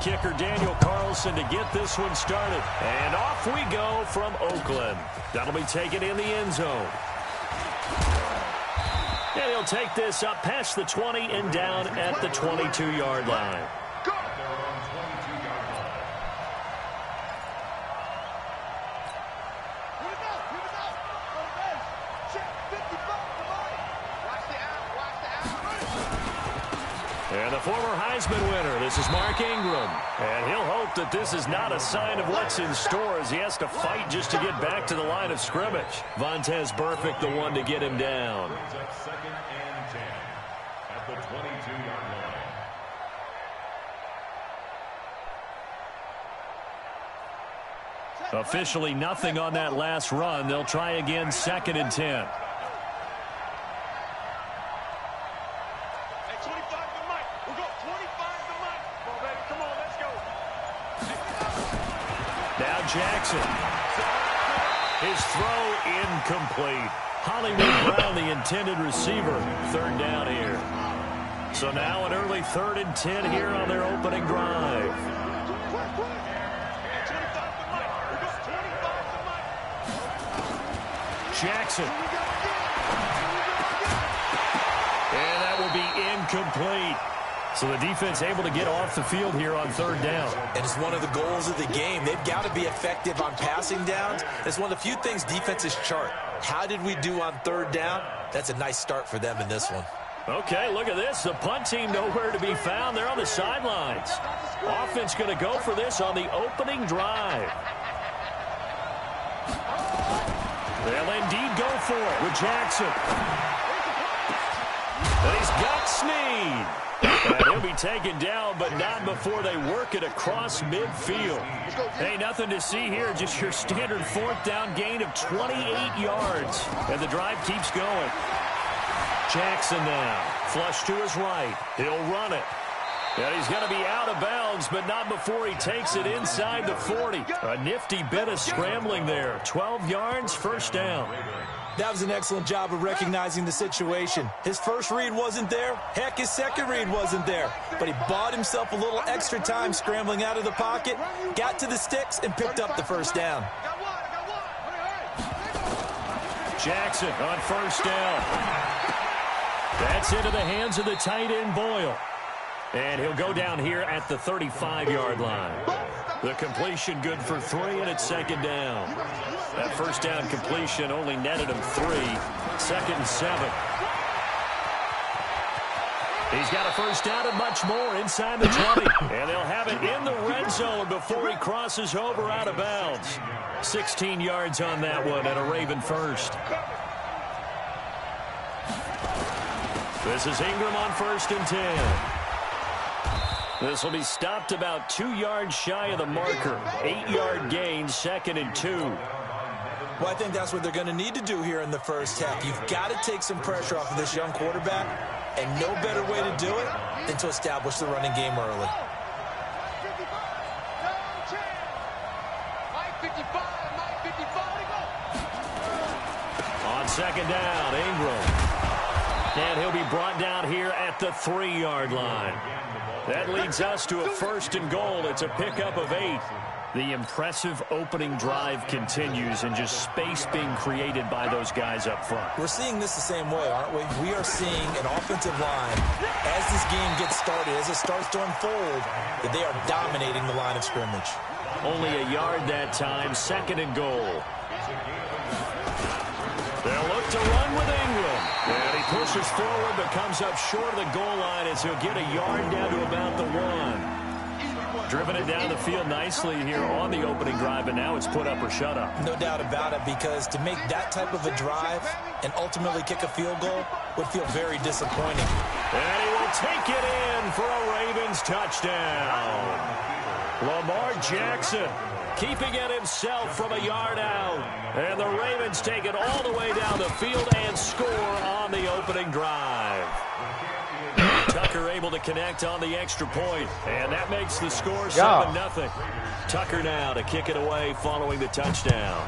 kicker Daniel Carlson to get this one started. And off we go from Oakland. That'll be taken in the end zone. And he'll take this up past the 20 and down at the 22-yard line. And the former Heisman winner, this is Mark Ingram. And he'll hope that this is not a sign of what's in store as he has to fight just to get back to the line of scrimmage. Vontaze Burfict, the one to get him down. Second and 10 at the 22-yard line. Officially nothing on that last run. They'll try again, second and 10. Jackson. His throw incomplete. Hollywood Brown, the intended receiver. Third down here. So now an early 3rd and 10 here on their opening drive. Jackson. And that will be incomplete. So the defense able to get off the field here on 3rd down. And it's one of the goals of the game. They've got to be effective on passing downs. It's one of the few things defenses chart. How did we do on 3rd down? That's a nice start for them in this one. Okay, look at this. The punt team nowhere to be found. They're on the sidelines. Offense going to go for this on the opening drive. They'll indeed go for it with Jackson. And he's got Snead. And he'll be taken down, but not before they work it across midfield. Hey, nothing to see here. Just your standard 4th down gain of 28 yards. And the drive keeps going. Jackson now. Flush to his right. He'll run it. And he's going to be out of bounds, but not before he takes it inside the 40. A nifty bit of scrambling there. 12 yards, 1st down. That was an excellent job of recognizing the situation. His first read wasn't there. Heck, his second read wasn't there. But he bought himself a little extra time scrambling out of the pocket, got to the sticks, and picked up the 1st down. Jackson on 1st down. That's into the hands of the tight end, Boyle. And he'll go down here at the 35-yard line. The completion good for 3, and it's 2nd down. That 1st down completion only netted him 3. 2nd and 7. He's got a 1st down and much more inside the 20. And they'll have it in the red zone before he crosses over out of bounds. 16 yards on that one and a Raven 1st. This is Ingram on 1st and 10. This will be stopped about 2 yards shy of the marker. 8-yard gain, 2nd and 2. Well, I think that's what they're going to need to do here in the first half. You've got to take some pressure off of this young quarterback, and no better way to do it than to establish the running game early. On 2nd down, Ingram. And he'll be brought down here at the 3-yard line. That leads us to a 1st and goal. It's a pickup of 8. The impressive opening drive continues and just space being created by those guys up front. We're seeing this the same way, aren't we? We are seeing an offensive line, as this game gets started, as it starts to unfold, that they are dominating the line of scrimmage. Only a yard that time, 2nd and goal. They'll look to run with Ingram. And he pushes forward but comes up short of the goal line as he'll get a yard down to about the 1. Driven it down the field nicely here on the opening drive, and now it's put up or shut up. No doubt about it, because to make that type of a drive and ultimately kick a field goal would feel very disappointing. And he will take it in for a Ravens touchdown. Lamar Jackson keeping it himself from a yard out. And the Ravens take it all the way down the field and score on the opening drive. Tucker able to connect on the extra point, and that makes the score 7-0. Tucker now to kick it away following the touchdown.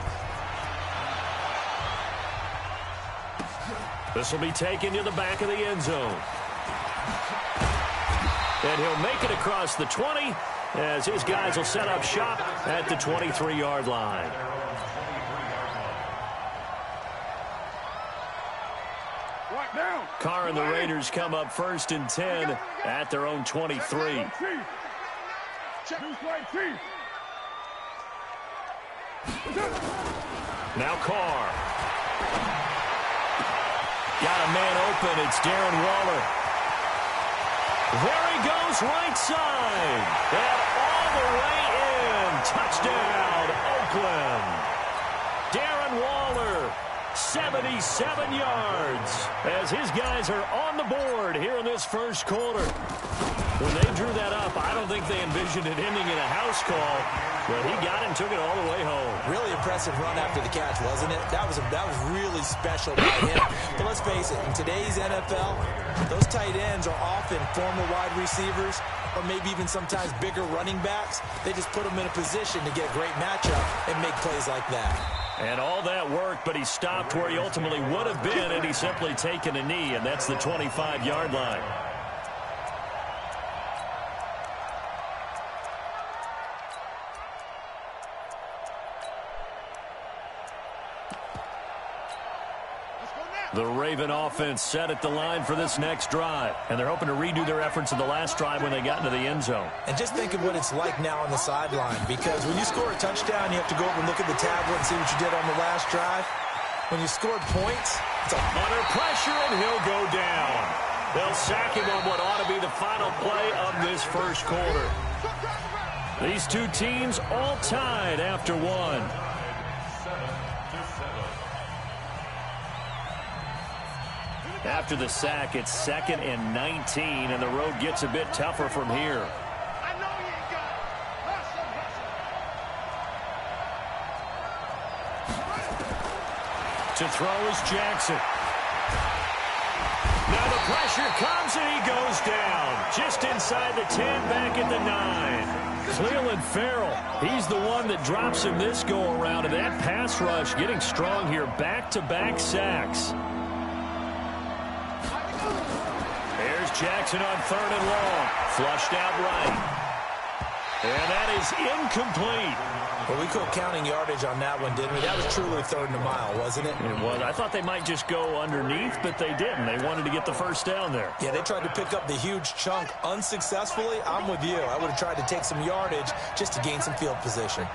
This will be taken to the back of the end zone. And he'll make it across the 20 as his guys will set up shop at the 23-yard line. Carr and the Raiders come up 1st and 10 at their own 23. Now Carr. Got a man open. It's Darren Waller. There he goes, right side. And all the way in. Touchdown, Oakland. Darren Waller, 77 yards. As his guys are on the board here in this first quarter. When they drew that up, I don't think they envisioned it ending in a house call. But he got it and took it all the way home. Really impressive run after the catch, wasn't it? That was really special by him. But let's face it, in today's NFL, those tight ends are often former wide receivers or maybe even sometimes bigger running backs. They just put them in a position to get a great matchup and make plays like that. And all that worked, but he stopped where he ultimately would have been, and he's simply taken a knee, and that's the 25-yard line. The Raven offense set at the line for this next drive. And they're hoping to redo their efforts in the last drive when they got into the end zone. And just think of what it's like now on the sideline. Because when you score a touchdown, you have to go over and look at the tablet and see what you did on the last drive. When you scored points, it's under pressure, and he'll go down. They'll sack him on what ought to be the final play of this first quarter. These two teams all tied after one. After the sack, it's 2nd and 19, and the road gets a bit tougher from here. To throw is Jackson. Now the pressure comes, and he goes down. Just inside the 10, back at the 9. Clelin Ferrell, he's the one that drops him this go-around, and that pass rush getting strong here. Back-to-back sacks. Jackson on 3rd and long. Flushed out right. And that is incomplete. Well, we quit counting yardage on that one, didn't we? That was truly 3rd and a mile, wasn't it? It was. I thought they might just go underneath, but they didn't. They wanted to get the first down there. Yeah, they tried to pick up the huge chunk unsuccessfully. I'm with you. I would have tried to take some yardage just to gain some field position.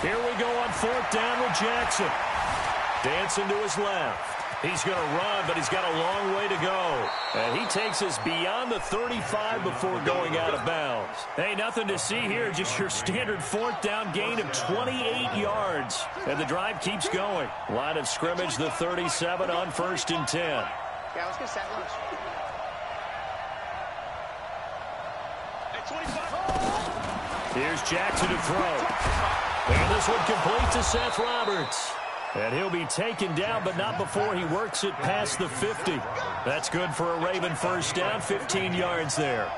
Here we go on 4th down with Jackson. Dancing to his left. He's going to run, but he's got a long way to go. And he takes us beyond the 35 before going out of bounds. Hey, nothing to see here. Just your standard 4th down gain of 28 yards. And the drive keeps going. Line of scrimmage, the 37 on 1st and 10. Yeah, let's get set lunch. Here's Jackson to throw. And this one complete to Seth Roberts. And he'll be taken down, but not before he works it past the 50. That's good for a Raven first down, 15 yards there.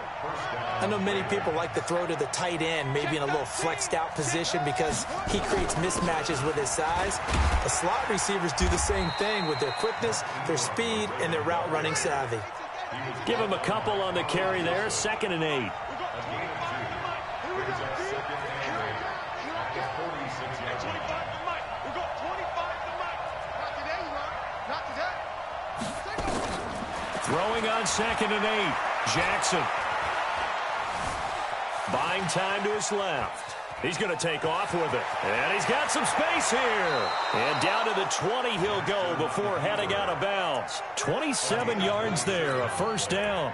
I know many people like to throw to the tight end, maybe in a little flexed out position because he creates mismatches with his size. The slot receivers do the same thing with their quickness, their speed, and their route running savvy. Give him a couple on the carry there, 2nd and 8. Throwing on 2nd and 8. Jackson. Buying time to his left. He's going to take off with it. And he's got some space here. And down to the 20 he'll go before heading out of bounds. 27 yards there, a first down.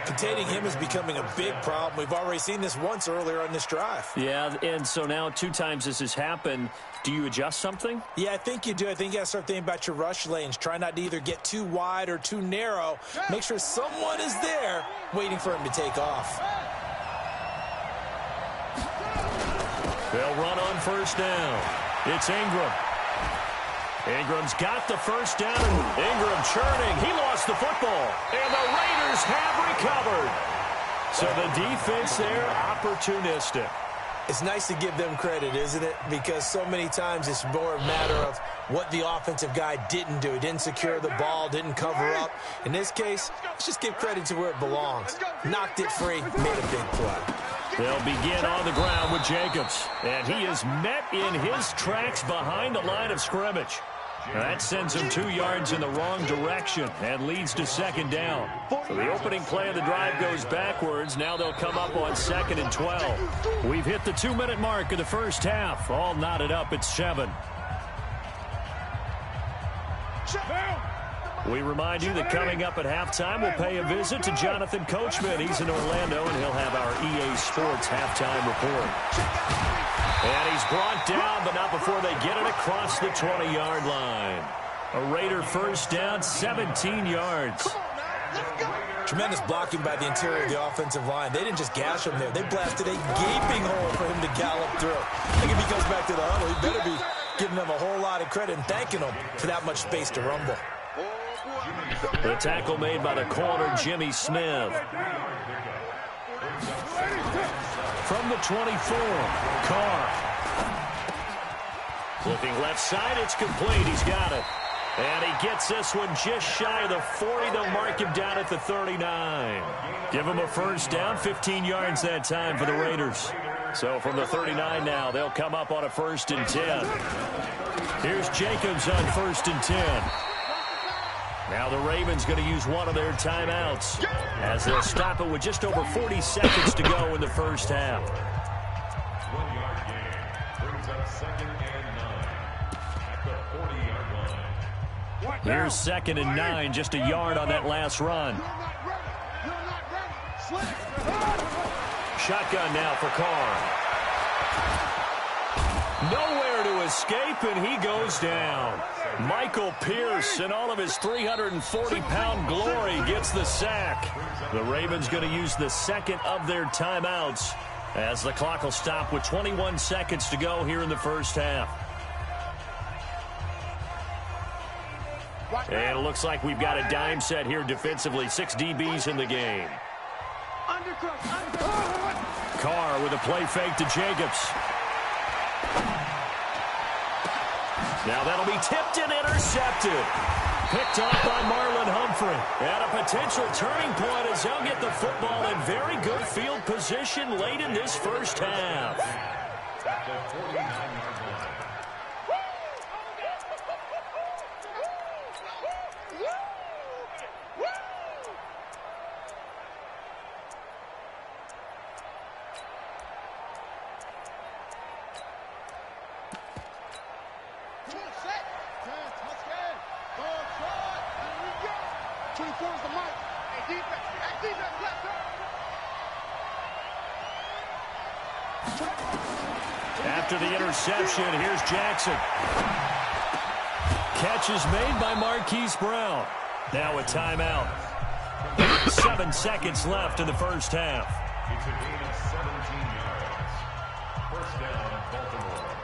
Containing him is becoming a big problem. We've already seen this once earlier on this drive. Yeah, and so now 2 times this has happened. Do you adjust something? Yeah, I think you do. I think you got to start thinking about your rush lanes. Try not to either get too wide or too narrow. Make sure someone is there waiting for him to take off. They'll run on first down. It's Ingram. Ingram's got the first down. Ingram churning. He lost the football. And the Raiders have recovered. So the defense there, opportunistic. It's nice to give them credit, isn't it? Because so many times it's more a matter of what the offensive guy didn't do. He didn't secure the ball, didn't cover up. In this case, let's just give credit to where it belongs. Knocked it free, made a big play. They'll begin on the ground with Jacobs. And he is met in his tracks behind the line of scrimmage. That sends him 2 yards in the wrong direction and leads to second down. So the opening play of the drive goes backwards. Now they'll come up on 2nd and 12. We've hit the 2-minute mark of the first half. All knotted up at 7. We remind you that coming up at halftime, we'll pay a visit to Jonathan Coachman. He's in Orlando, and he'll have our EA Sports halftime report. And he's brought down, but not before they get it across the 20-yard line. A Raider first down, 17 yards. Tremendous blocking by the interior of the offensive line. They didn't just gash him there. They blasted a gaping hole for him to gallop through. I think if he goes back to the huddle, he better be giving them a whole lot of credit and thanking them for that much space to rumble. The tackle made by the corner, Jimmy Smith. From the 24, Carr. Looking left side, it's complete. He's got it. And he gets this one just shy of the 40. They'll mark him down at the 39. Give him a first down, 15 yards that time for the Raiders. So from the 39 now, they'll come up on a 1st and 10. Here's Jacobs on 1st and 10. Now the Ravens going to use one of their timeouts as they'll stop it with just over 40 seconds to go in the first half. 1-yard gain brings up 2nd and 9 at the 40-yard line. Here's 2nd and 9, just a yard on that last run. Shotgun now for Carr. Nowhere to escape, and he goes down. Michael Pierce, in all of his 340-pound glory, gets the sack. The Ravens going to use the 2nd of their timeouts as the clock will stop with 21 seconds to go here in the first half. And it looks like we've got a dime set here defensively. 6 DBs in the game. Carr with a play fake to Jacobs. Now that'll be tipped and intercepted. Picked off by Marlon Humphrey. And a potential turning point as they'll get the football in very good field position late in this first half. At the 49-yard line. After the interception, here's Jackson. Catch is made by Marquise Brown. Now a timeout. 7 seconds left in the first half. It's a gain of 17 yards. First down, Baltimore.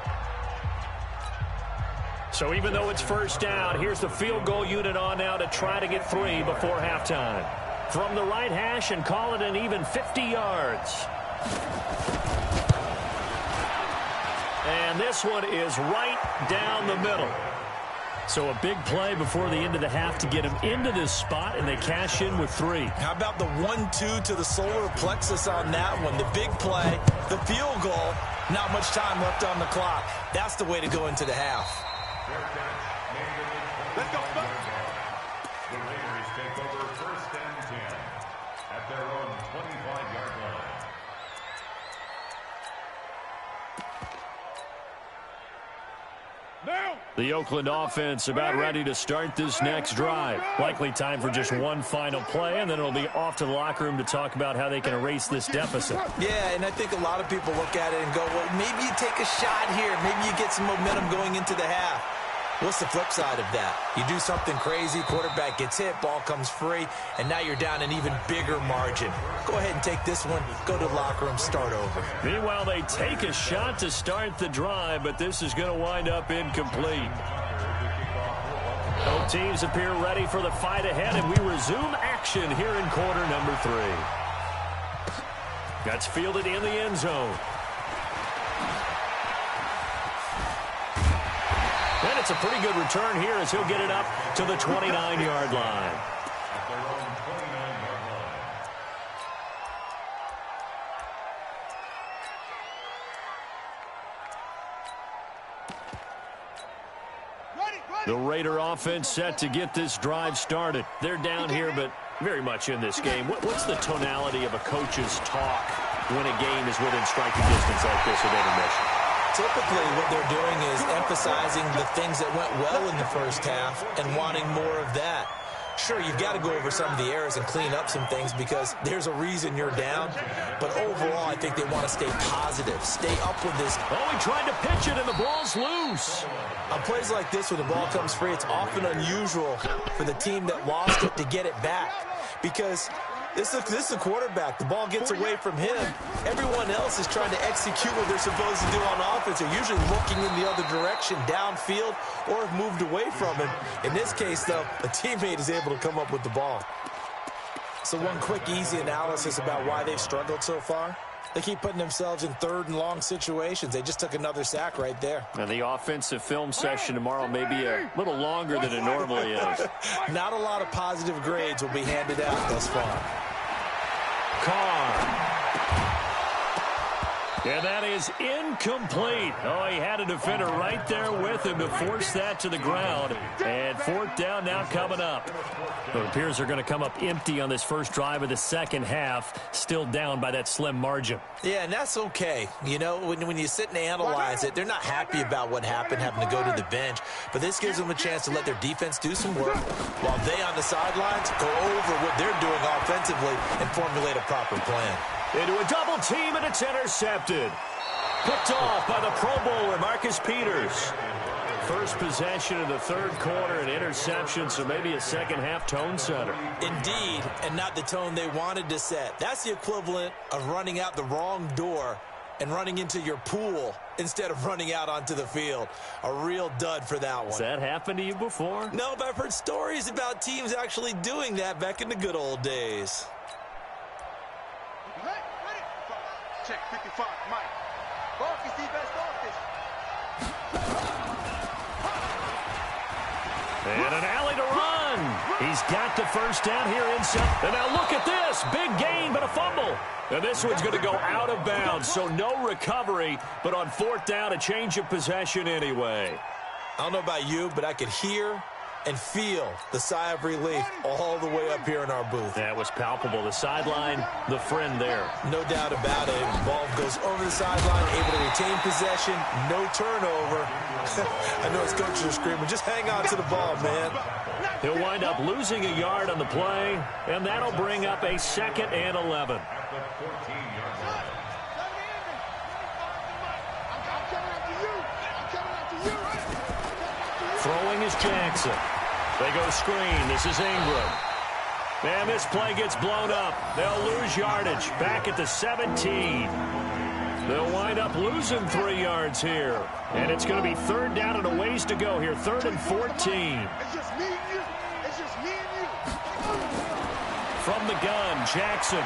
So even though it's first down, here's the field goal unit on now to try to get 3 before halftime. From the right hash and call it an even 50 yards. And this one is right down the middle. So a big play before the end of the half to get him into this spot, and they cash in with 3. How about the 1-2 to the solar plexus on that one? The big play, the field goal, not much time left on the clock. That's the way to go into the half. Let's go. The Raiders take over 1st and 10 at their own 25-yard line. The Oakland offense about ready to start this next drive. Likely time for just one final play, and then it'll be off to the locker room to talk about how they can erase this deficit. Yeah, and I think a lot of people look at it and go, well, maybe you take a shot here. Maybe you get some momentum going into the half. What's the flip side of that? You do something crazy, quarterback gets hit, ball comes free, and now you're down an even bigger margin. Go ahead and take this one, go to the locker room, start over. Meanwhile, they take a shot to start the drive, but this is going to wind up incomplete. Both teams appear ready for the fight ahead, and we resume action here in quarter number 3. That's fielded in the end zone. That's a pretty good return here as he'll get it up to the 29-yard line. At their own 29-yard line. The Raider offense set to get this drive started. They're down here, but very much in this game. What's the tonality of a coach's talk when a game is within striking distance like this at intermission? Typically, what they're doing is emphasizing the things that went well in the first half and wanting more of that. Sure, you've got to go over some of the errors and clean up some things because there's a reason you're down. But overall, I think they want to stay positive, stay up with this. Oh, he tried to pitch it, and the ball's loose. On plays like this, when the ball comes free, it's often unusual for the team that lost it to get it back because this is a quarterback. The ball gets away from him. Everyone else is trying to execute what they're supposed to do on offense. They're usually looking in the other direction, downfield, or have moved away from him. In this case, though, a teammate is able to come up with the ball. So one quick, easy analysis about why they've struggled so far. They keep putting themselves in third and long situations. They just took another sack right there. And the offensive film session tomorrow may be a little longer than it normally is. Not a lot of positive grades will be handed out thus far. Carr. And that is incomplete. Oh, he had a defender right there with him to force that to the ground. And fourth down now coming up. It appears they're going to come up empty on this first drive of the second half, still down by that slim margin. Yeah, and that's okay. You know, when you sit and analyze it, they're not happy about what happened, having to go to the bench. But this gives them a chance to let their defense do some work while they on the sidelines go over what they're doing offensively and formulate a proper plan. Into a double team, and it's intercepted. Picked off by the Pro Bowler, Marcus Peters. First possession of the third quarter, an interception, so maybe a second-half tone setter. Indeed, and not the tone they wanted to set. That's the equivalent of running out the wrong door and running into your pool instead of running out onto the field. A real dud for that one. Has that happened to you before? No, but I've heard stories about teams actually doing that back in the good old days. Check 55, Mike. Marcus, the best office. And an alley to run. He's got the first down here inside. And now look at this. Big gain, but a fumble. And this one's going to go out of bounds, so no recovery. But on fourth down, a change of possession anyway. I don't know about you, but I could hear and feel the sigh of relief all the way up here in our booth. That was palpable. The sideline, the friend there. No doubt about it. Ball goes over the sideline, able to retain possession, no turnover. I know his coaches are screaming, just hang on to the ball, man. He'll wind up losing a yard on the play, and that'll bring up a 2nd and 11. Throwing is Jackson. They go screen. This is Ingram. And this play gets blown up. They'll lose yardage back at the 17. They'll wind up losing 3 yards here. And it's going to be third down and a ways to go here. 3rd and 14. It's just me and you. It's just me and you. From the gun, Jackson.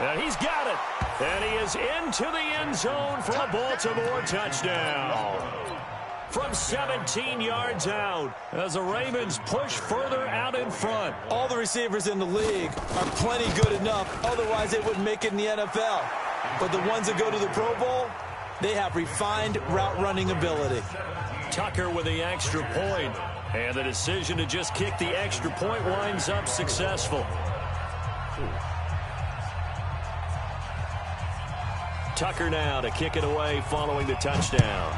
And he's got it. And he is into the end zone for a Baltimore touchdown. From 17 yards out as the Ravens push further out in front. All the receivers in the league are plenty good enough. Otherwise, they wouldn't make it in the NFL. But the ones that go to the Pro Bowl, they have refined route running ability. Tucker with the extra point. And the decision to just kick the extra point winds up successful. Tucker now to kick it away following the touchdown.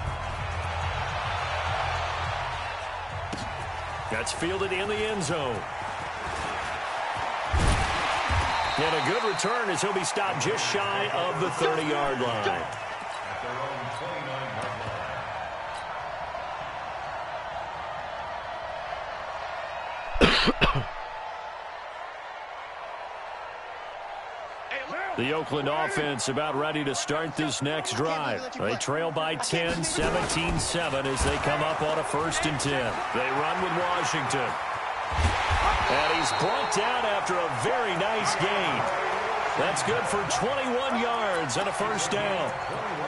That's fielded in the end zone. And a good return as he'll be stopped just shy of the 30-yard line. At their own 29-yard line. The Oakland offense about ready to start this next drive. They trail by 10, 17-7 as they come up on a 1st and 10. They run with Washington. And he's brought down after a very nice gain. That's good for 21 yards and a first down.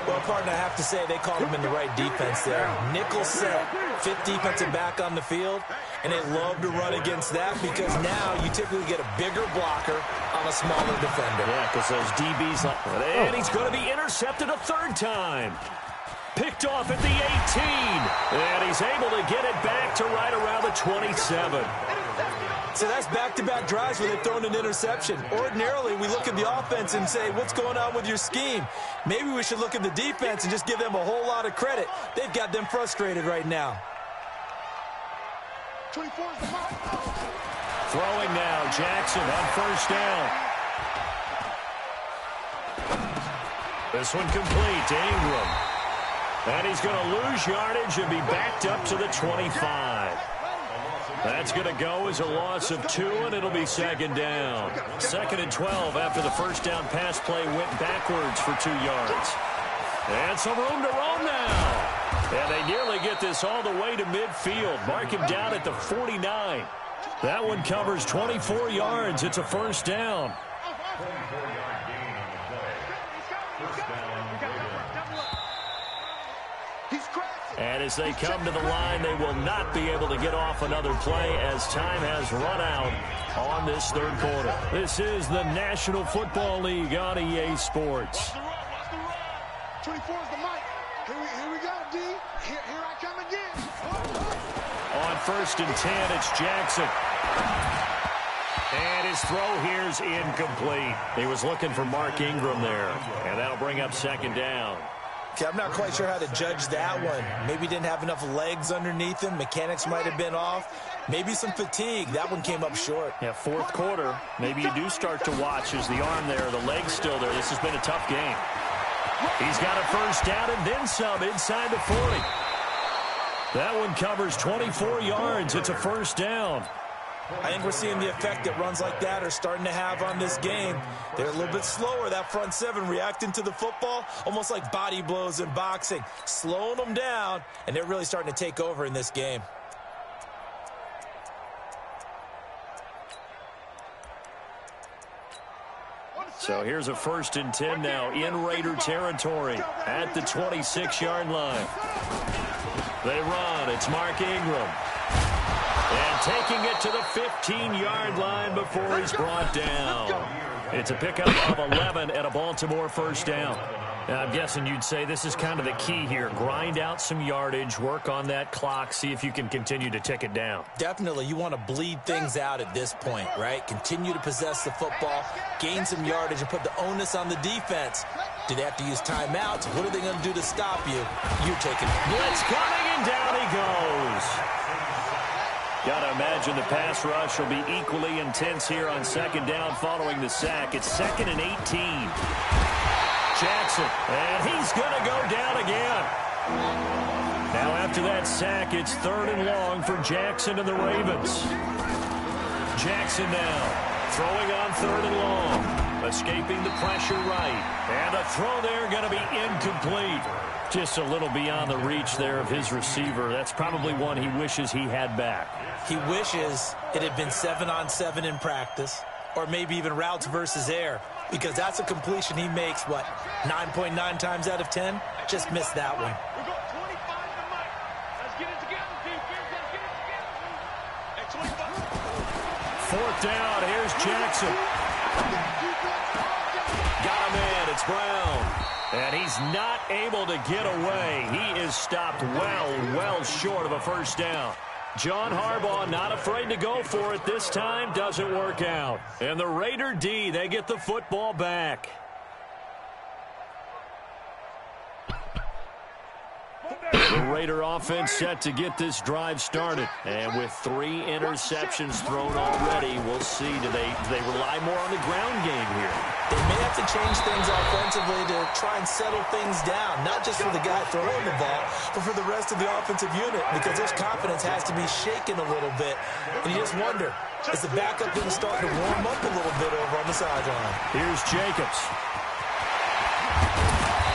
Well, partner, I have to say they called him in the right defense there. Nickel set, fifth defensive back on the field, and they love to run against that because now you typically get a bigger blocker on a smaller defender. Yeah, because those DBs... And he's going to be intercepted a third time. Picked off at the 18. And he's able to get it back to right around the 27. So that's back-to-back drives where they've thrown an interception. Ordinarily, we look at the offense and say, what's going on with your scheme? Maybe we should look at the defense and just give them a whole lot of credit. They've got them frustrated right now. 24 is the mark. Throwing now, Jackson on first down. This one complete to Ingram. And he's going to lose yardage and be backed up to the 25. That's going to go as a loss of 2, and it'll be second down. 2nd and 12 after the first down pass play went backwards for 2 yards. And some room to roam now. And they nearly get this all the way to midfield. Mark him down at the 49. That one covers 24 yards. It's a first down. 24-yard gain on the play. First down, And as they come to the line, they will not be able to get off another play as time has run out on this third quarter. This is the National Football League on EA Sports. 24 is the mic. Here we go, D. Here I come again. On 1st and 10, it's Jackson. And his throw here is incomplete. He was looking for Mark Ingram there. And that'll bring up second down. Okay, I'm not quite sure how to judge that one. Maybe didn't have enough legs underneath him. Mechanics might have been off. Maybe some fatigue. That one came up short. Yeah, fourth quarter. Maybe you do start to watch as the arm there, the leg's still there. This has been a tough game. He's got a first down and then some inside the 40. That one covers 24 yards. It's a first down. I think we're seeing the effect that runs like that are starting to have on this game. They're a little bit slower, that front seven, reacting to the football, almost like body blows in boxing, slowing them down, and they're really starting to take over in this game. So here's a 1st and 10 now in Raider territory at the 26-yard line. They run. It's Mark Ingram. And taking it to the 15-yard line before he's brought down. It's a pickup of 11 and a Baltimore first down. Now, I'm guessing you'd say this is kind of the key here. Grind out some yardage, work on that clock, see if you can continue to tick it down. Definitely. You want to bleed things out at this point, right? Continue to possess the football, gain some yardage, and put the onus on the defense. Do they have to use timeouts? What are they going to do to stop you? You're taking it. Blitz coming, and down he goes. Got to imagine the pass rush will be equally intense here on second down following the sack. It's 2nd and 18. Jackson, and he's going to go down again. Now after that sack, it's 3rd and long for Jackson and the Ravens. Jackson now throwing on 3rd and long, escaping the pressure right. And a throw there going to be incomplete. Just a little beyond the reach there of his receiver. That's probably one he wishes he had back. He wishes it had been 7-on-7 in practice, or maybe even routes versus air, because that's a completion he makes, what, 9.9 times out of 10? Just missed that one. We got 25 to Mike. Let's get it together, defense. Let's get it together. At 25. 4th down, here's Jackson. Got him in, it's Brown. And he's not able to get away. He is stopped well short of a first down. John Harbaugh not afraid to go for it this time. Doesn't work out. And the Raider D, they get the football back. The Raider offense set to get this drive started. And with 3 interceptions thrown already, we'll see. Do they rely more on the ground game here? They may have to change things offensively to try and settle things down, not just for the guy throwing the ball, but for the rest of the offensive unit, because his confidence has to be shaken a little bit. And you just wonder, is the backup going to start to warm up a little bit over on the sideline? Here's Jacobs.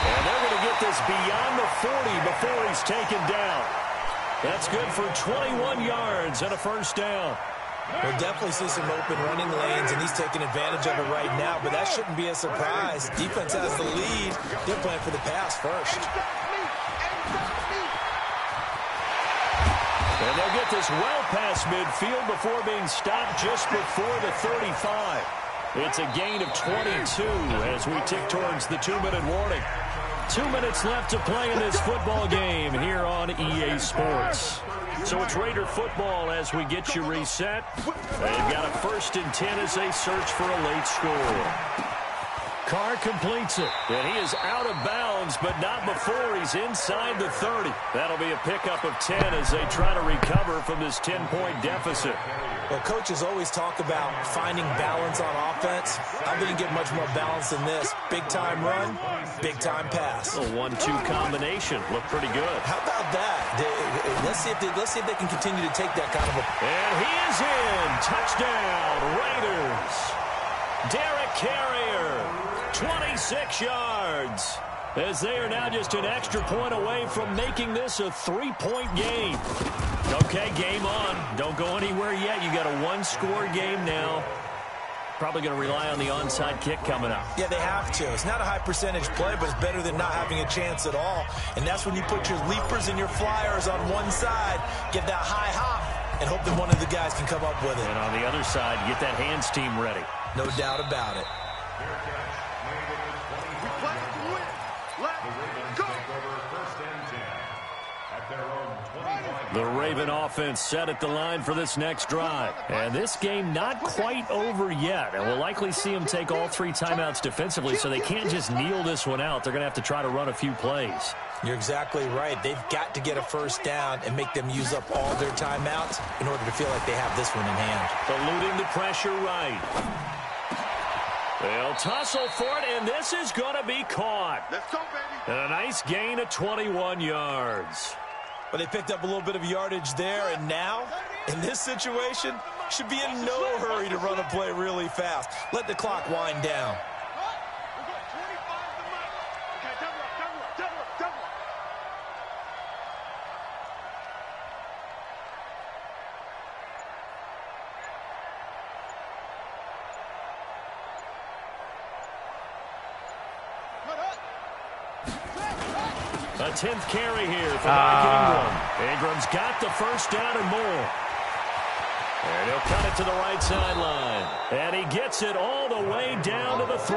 And they're going to get this beyond the 40 before he's taken down. That's good for 21 yards and a first down. We'll definitely see some open running lanes, and he's taking advantage of it right now, but that shouldn't be a surprise. Defense has the lead. They're playing for the pass first. And they'll get this well past midfield before being stopped just before the 35. It's a gain of 22 as we tick towards the 2-minute warning. 2 minutes left to play in this football game here on EA Sports. So it's Raider football as we get you reset. They've got a 1st and 10 as they search for a late score. Carr completes it, and he is out of bounds, but not before he's inside the 30. That'll be a pickup of 10 as they try to recover from this 10-point deficit. Well, coaches always talk about finding balance on offense. I didn't get much more balance than this. Big-time run, big-time pass. A 1-2 combination. Looked pretty good. How about that? Let's see if they can continue to take that kind of a... And he is in. Touchdown, Raiders. Derek Carrier, 26 yards. As they are now just an extra point away from making this a 3-point game. Okay, game on. Don't go anywhere yet. You got a 1-score game now. Probably going to rely on the onside kick coming up. Yeah, they have to. It's not a high percentage play, but it's better than not having a chance at all. And that's when you put your leapers and your flyers on one side, get that high hop, and hope that one of the guys can come up with it. And on the other side, get that hands team ready. No doubt about it. The Raven offense set at the line for this next drive. And this game not quite over yet. And we'll likely see them take all 3 timeouts defensively, so they can't just kneel this one out. They're going to have to try to run a few plays. You're exactly right. They've got to get a 1st down and make them use up all their timeouts in order to feel like they have this one in hand. Eluding the pressure right. They'll tussle for it, and this is going to be caught. Let's go, baby. And a nice gain of 21 yards. But they picked up a little bit of yardage there, and now, in this situation, should be in no hurry to run a play really fast. Let the clock wind down. A 10th carry here for Mike Ingram. Ingram's got the 1st down and more. And he'll cut it to the right sideline. And he gets it all the way down to the 3.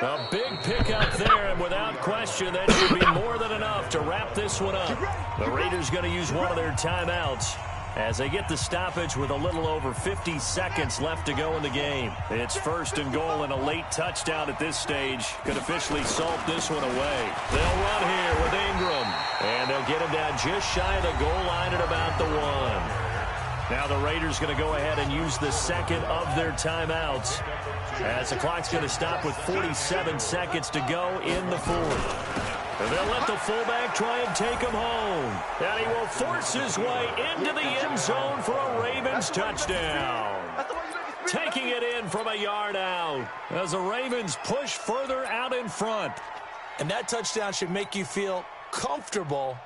A big pickup there, and without question, that should be more than enough to wrap this one up. The Raiders going to use one of their timeouts as they get the stoppage with a little over 50 seconds left to go in the game. It's 1st and goal, and a late touchdown at this stage could officially salt this one away. They'll run here with Ingram, and they'll get him down just shy of the goal line at about the 1. Now the Raiders going to go ahead and use the 2nd of their timeouts as the clock's going to stop with 47 seconds to go in the 4th. And they'll let the fullback try and take him home. And he will force his way into the end zone for a Ravens touchdown. Taking it in from a yard out as the Ravens push further out in front. And that touchdown should make you feel comfortable.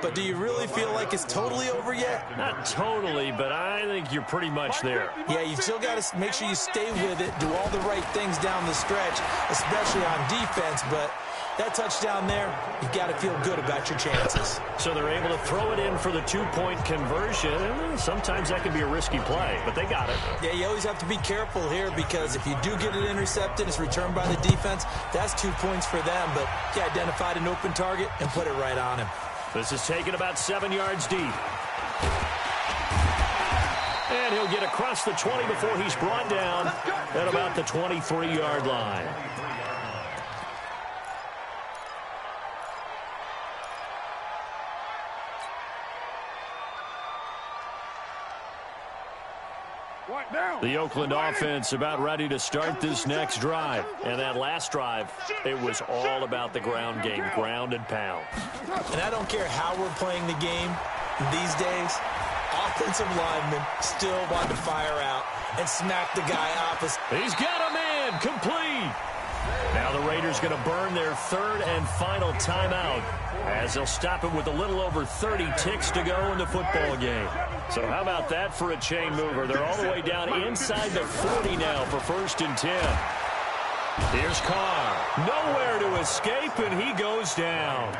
But do you really feel like it's totally over yet? Not totally, but I think you're pretty much there. Yeah, you've still got to make sure you stay with it, do all the right things down the stretch, especially on defense. But that touchdown there, you've got to feel good about your chances. So they're able to throw it in for the 2-point conversion. Sometimes that can be a risky play, but they got it. Yeah, you always have to be careful here because if you do get it intercepted, it's returned by the defense, that's 2 points for them. But he identified an open target and put it right on him. This is taken about 7 yards deep. And he'll get across the 20 before he's brought down at about the 23-yard line. The Oakland offense about ready to start this next drive. And that last drive, it was all about the ground game, ground and pound. And I don't care how we're playing the game these days, offensive linemen still want to fire out and smack the guy opposite. He's got a man complete. Now Now the Raiders going to burn their third and final timeout as they'll stop it with a little over 30 ticks to go in the football game. So how about that for a chain mover? They're all the way down inside the 40 now for 1st and 10. Here's Carr. Nowhere to escape, and he goes down.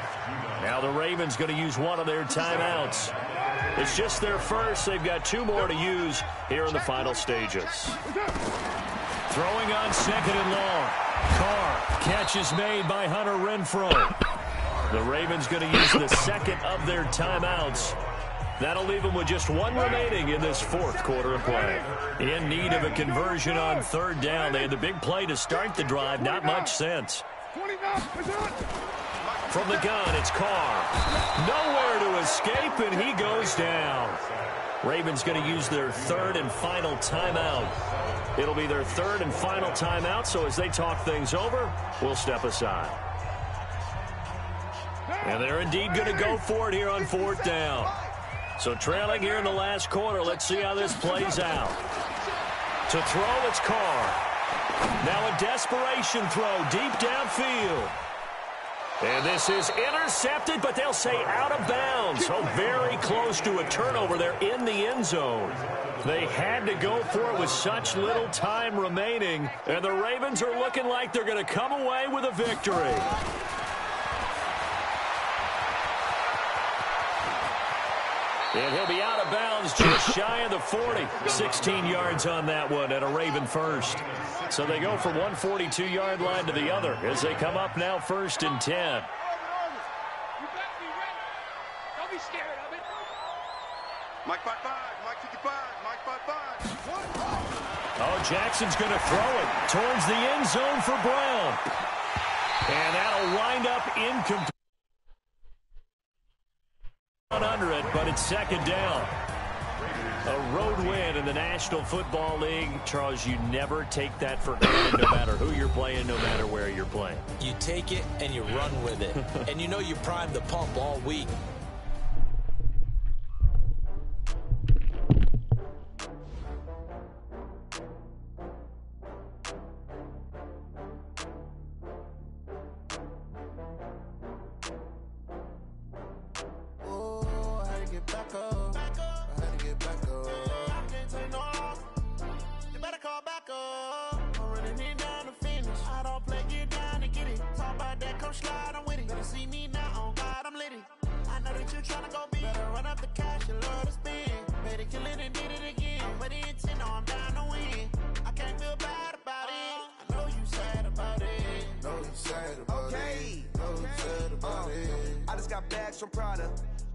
Now the Ravens going to use one of their timeouts. It's just their first. They've got 2 more to use here in the final stages. Throwing on 2nd and long. Carr. Catch is made by Hunter Renfrow. The Ravens going to use the second of their timeouts. That'll leave them with just 1 remaining in this 4th quarter of play. In need of a conversion on 3rd down. They had the big play to start the drive. Not much sense. From the gun, it's Carr. Nowhere to escape, and he goes down. Ravens going to use their 3rd and final timeout. It'll be their 3rd and final timeout, so as they talk things over, we'll step aside. And they're indeed going to go for it here on 4th down. So trailing here in the last quarter, let's see how this plays out. To throw, it's Carr. Now a desperation throw deep downfield. And this is intercepted, but they'll say out of bounds. So very close to a turnover there in the end zone. They had to go for it with such little time remaining. And the Ravens are looking like they're going to come away with a victory. And he'll be out of bounds just shy of the 40. 16 yards on that one and a Raven first. So they go from 142-yard line to the other as they come up now 1st and 10. You better be ready. Don't be scared of it. Mike 5-5, Mike 55, Mike 5-5. Oh, Jackson's going to throw it towards the end zone for Brown. And that'll wind up incomplete. Under it, but it's 2nd down. A road win in the National Football League. Charles, you never take that for granted, no matter who you're playing, no matter where you're playing. You take it and you run with it. And you know you primed the pump all week. From Prada,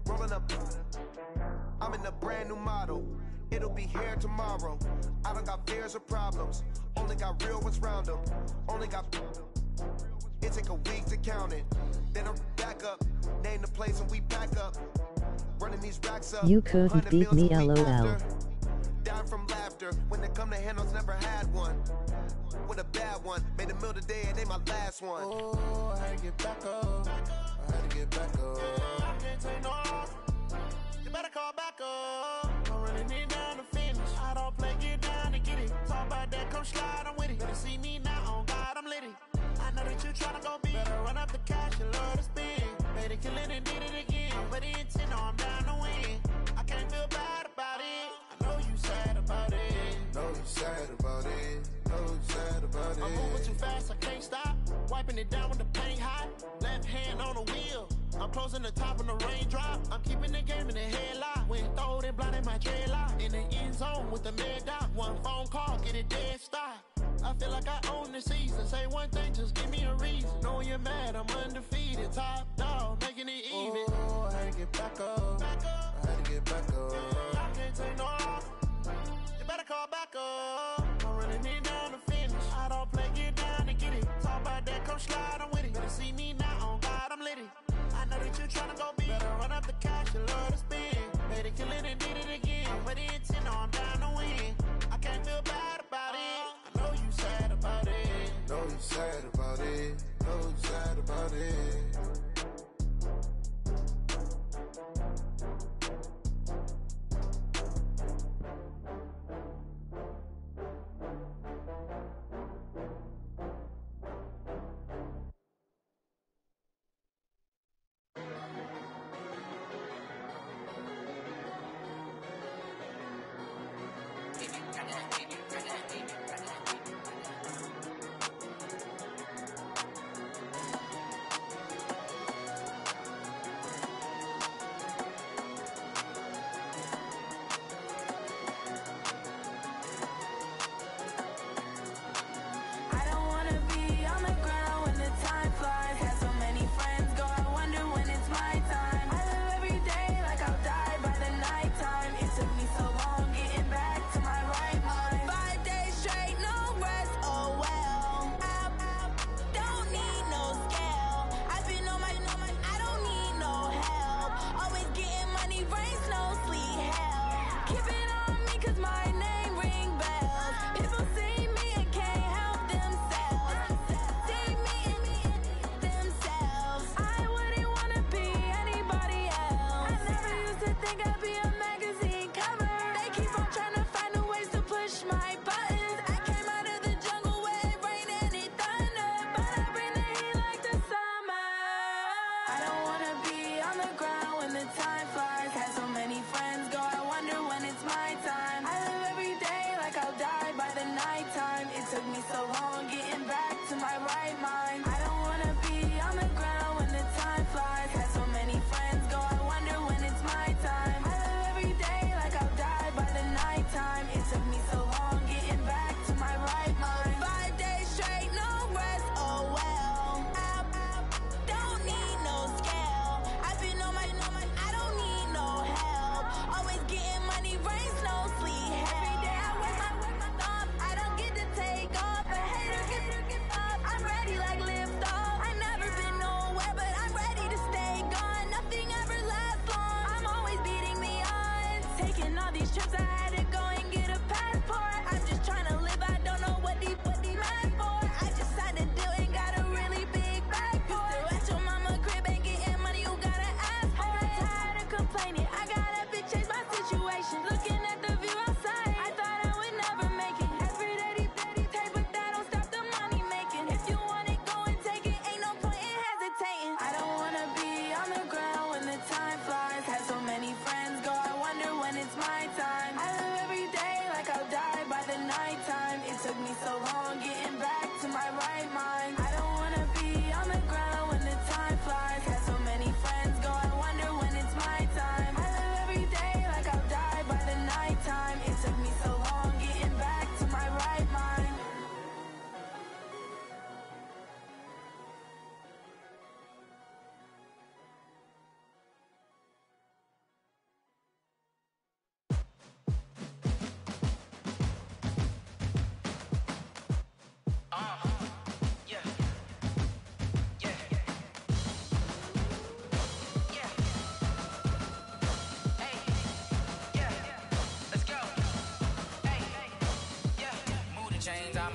rolling up. I'm in a brand new model. It'll be here tomorrow. I don't got fears or problems. Only got real ones round them. Only got. It take a week to count it. Then I'm back up. Name the place and we pack up. Running these racks up. You couldn't beat me, LOL. Down from laughter. When they come to handles, never had one. With a bad one. Made a meal today and they my last one. Oh, I had to get back up. I had to get back up. I can't take no off. You better call back up. I'm running it down to finish. I don't play, get down to get it. Talk about that, come slide, I'm with it. Better see me now, on God, I'm litty. I know that you tryna go big. Better run up the cash, you love to spin. Made it kill it and did it again. But the intent, no, I'm down to win. I can't feel bad about it. I know you sad about it. Know you sad about it. Know you sad about it. I'm moving too fast, I can't stop. Wiping it down with the paint hot. Left hand on the wheel. I'm closing the top when the raindrop. I'm keeping the game in the headlock. When throwed and blinded my dreadlock. In the end zone with the mad dot. One phone call, get it dead stop. I feel like I own the season. Say one thing, just give me a reason. Knowing you're mad, I'm undefeated. Top dog, making it even. Oh, I had to get back up. I had to get back up. I can't take no off. You better call back up. I'm running it down to finish. I don't play, get down to get it. Talk about that, come slide, I'm with it. Better see me now, on God, I'm litty. I know that you tryna go big. Better run up the cash, you love to spin. Made it kill it and did it again. But the intent, no, I'm down to win. I can't feel bad about it. I know you sad about it. Know you sad about it. Know you sad about it.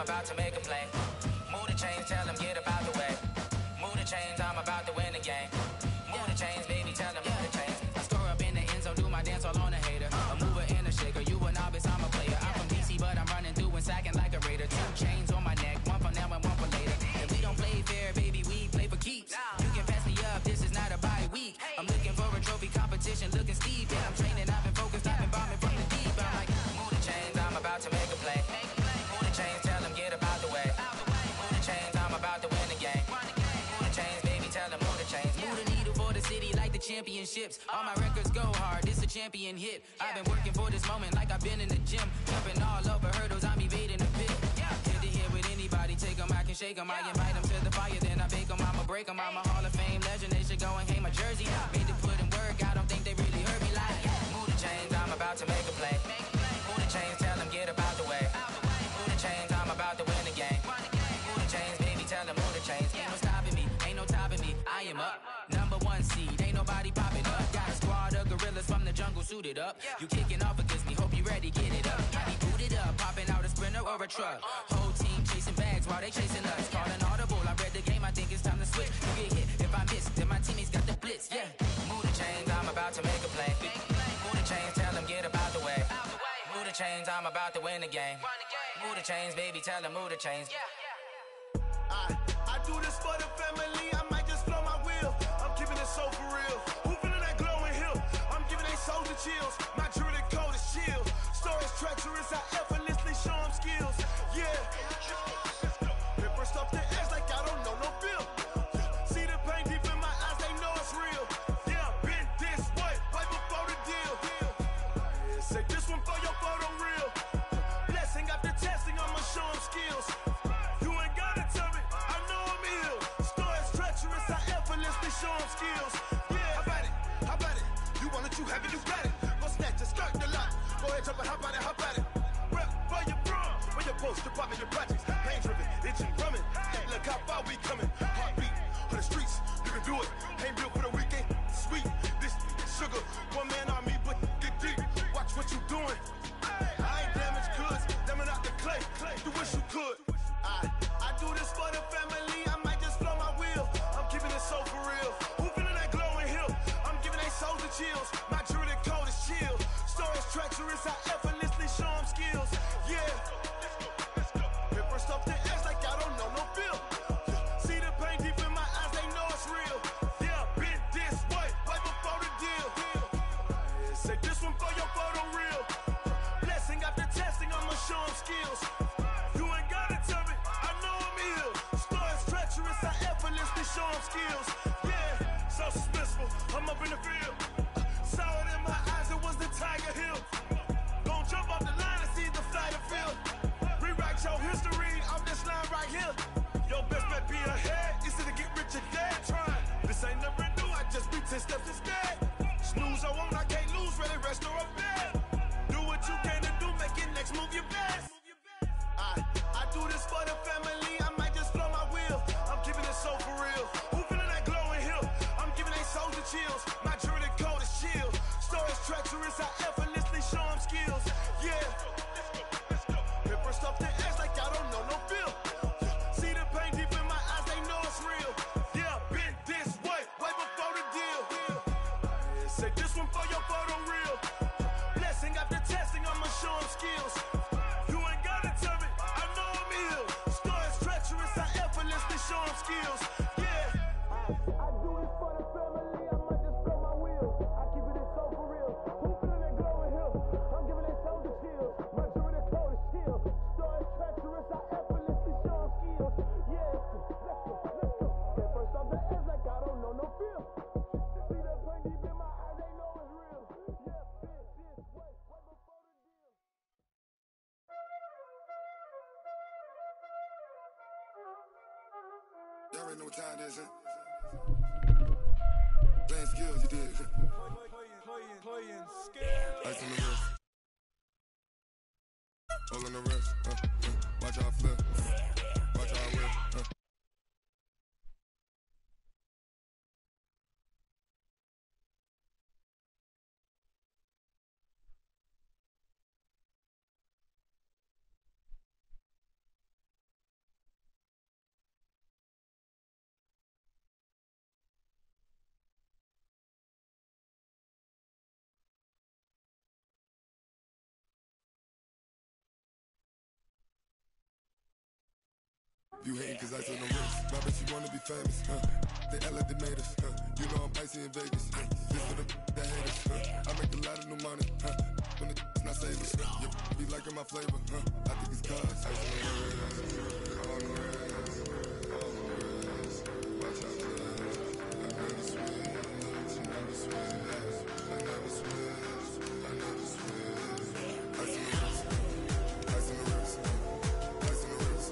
I'm about to make a play. Move the chains, tell them get up out the way. Move the chains, I'm about to win the game. Move the chains, baby, tell them move the chains. I score up in the end zone, do my dance all on a hater. A mover and a shaker, you a novice, I'm a player. I'm from DC, but I'm running through and sacking like a raider. 2 chains on my neck, one for now and one for later. And we don't play fair, baby, we play for keeps. You can pass me up, this is not a bye week. I'm looking for a trophy competition, looking steep. And I'm training, I've been focused, I've been bombing from the deep. I'm like, move the chains, I'm about to make a play. Move the chains, tell them get up out the way. Move the chains, I'm about to win the game. Move the chains, baby, tell them move the chains. Move the needle for the city like the championships. All my records go hard, this a champion hit. I've been working for this moment like I've been in the gym. Jumping all over hurdles, I'm evading the pit. Hit to hit with anybody, take them, I can shake them. I invite them to the fire, then I bake them, I'ma break them. I'm a Hall of Fame legend, they should go and hang my jersey. Made to put in work, I don't think they really heard me like. Move the chains, I'm about to make a play. Move the chains, tell them get up out the way. Move the chains, I'm about to win the game. Move the chains, baby, tell them move the chains. Ain't no stopping me, ain't no topping me, I am up. Number 1 seed, ain't nobody popping up. Got a squad of gorillas from the jungle suited up. You kicking off against me, hope you ready, get it up. I be booted up, popping out a sprinter or a truck. Whole team chasing bags while they chasing us. Calling audible, I read the game, I think it's time to switch. You get hit, if I miss, then my teammates got the blitz, yeah. Move the chains, I'm about to make a play. Move the chains, tell them get up out the way. Move the chains, I'm about to win the game. Move the chains, baby, tell them move the chains. I do this for the family, I might just blow my wheel. I'm keeping it so for real. Who feeling that glowing hill? I'm giving they soldier chills. My jewelry code is chill. Stories treacherous, I effortlessly show them skills. Yeah. Paper stuff the edge like I don't know no feel. See the pain deep in my eyes, they know it's real. Yeah, been this way, right before the deal. Say this one for your photo real. Blessing after testing, I'ma show them skills. You ain't gotta tell me, I know I'm ill. Stories treacherous, I effortlessly show them skills. Yeah, how about it? How about it? You want it, you have it, you got it. Go snatch it, skirt the lot. Go ahead, jump it, how about it? How about it? Rep for your bro, for your post, your poppin', your projects. Pain driven, itching, drumming. Look how far we coming. Heartbeat for the streets, you can do it. Ain't built for the weekend. Sweet, this sugar, one man army, but get deep. Watch what you doing. I ain't damaged goods, damn it out the clay. You wish you could. I do this for the family, I might just blow my wheel. I'm keeping it so for real. Who feeling that glowing hill? I'm giving they soldier chills. My jewelry code is chill. Stories treacherous, I effortlessly show them skills. Yeah. Paper stuff the edge like I don't know no feel. See the pain deep in my eyes, they know it's real. Yeah, been this way, right before the deal. Say this one for your photo real. Blessing after testing, I'ma show them skills. You ain't gotta tell me, I know I'm ill. Stories treacherous, I effortlessly show them skills. Yeah, so suspenseful, I'm up in the field. Saw it in my eyes, it was the Tiger Hill. Gon' jump off the line and see the flight of field. Rewrite your history off this line right here. Your best bet be ahead, easy to get rich or dead trying. This ain't never new, I just be 10 steps instead. Snooze I won't, I can't lose, ready, rest or a bed. Do what you can to do, make it next move your best. I do this for the family, I might just blow my wheel. I'm keeping it so for real. Who feeling that glowing hill? I'm giving they soldier chills. My jewelry code is chill. Stories treacherous, I effortlessly show them skills. Yeah. Paper stuff the edge like I don't know no feel. See the pain deep in my eyes, they know it's real. Yeah, been this way, way before the deal. Say this one for your photo real. Blessing after testing, I'ma show them skills. You ain't gotta tell me, I know I'm ill. Stories treacherous, I effortlessly show them skills. Yeah. I do this for the family, I might just blow my wheel. I keep it so for real. Who feeling that glowing hill? I'm giving they soldier chills. My jewelry code is chill. Stories treacherous, I effortlessly show them skills. Yeah. Let's go. Get first off the edge like I don't know no feel. See that pain deep in my eyes, they know it's real. Yeah, been this way, way before the deal. Y'all already know what time it is, huh? Playing skills, you did. Playing skills. Ice on the wrist. All on the wrist. Watch how I flip. Watch how I whip. You hating cause I said no risk. My bitch, you wanna be famous, They LA, they made us, You know I'm icy in Vegas, This for the that hate us, I make a lot of new money, When it's not saving, Be liking my flavor, I think it's cause ice on the wrist, on the wrist, on the wrist. Watch out for this. I never switch, I never switch, I never switch, I never switch. Ice on the wrist, ice on the wrist, ice on the wrist.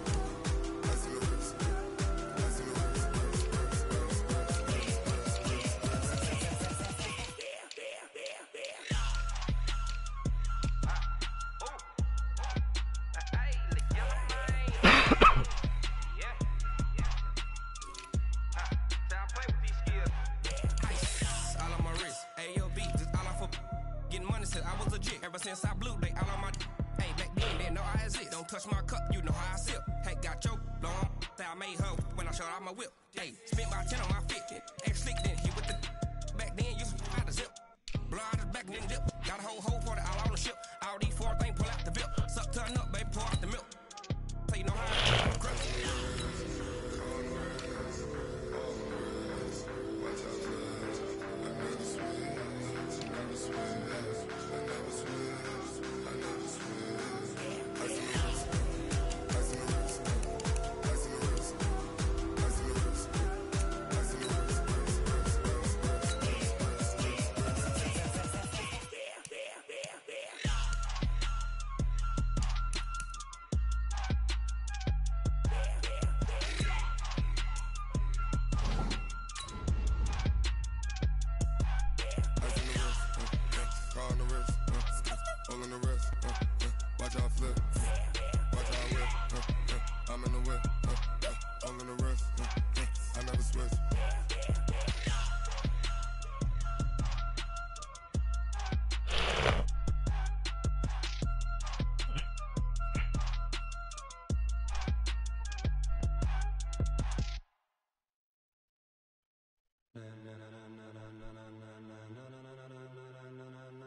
Since I blew, they all on my hey, back then, they know I exist. Don't touch my cup, you know how I sip. Hey, got your long that I made her when I showed out my whip. Hey, spent my 10 on my fit. Ex-slick, then he with the back then, used to out the zip. Blow out his back, then dip. Got a whole for the all on the ship. All these four things, pull out the VIP. Suck, turn up, baby, pour out the milk. So you know how I grip.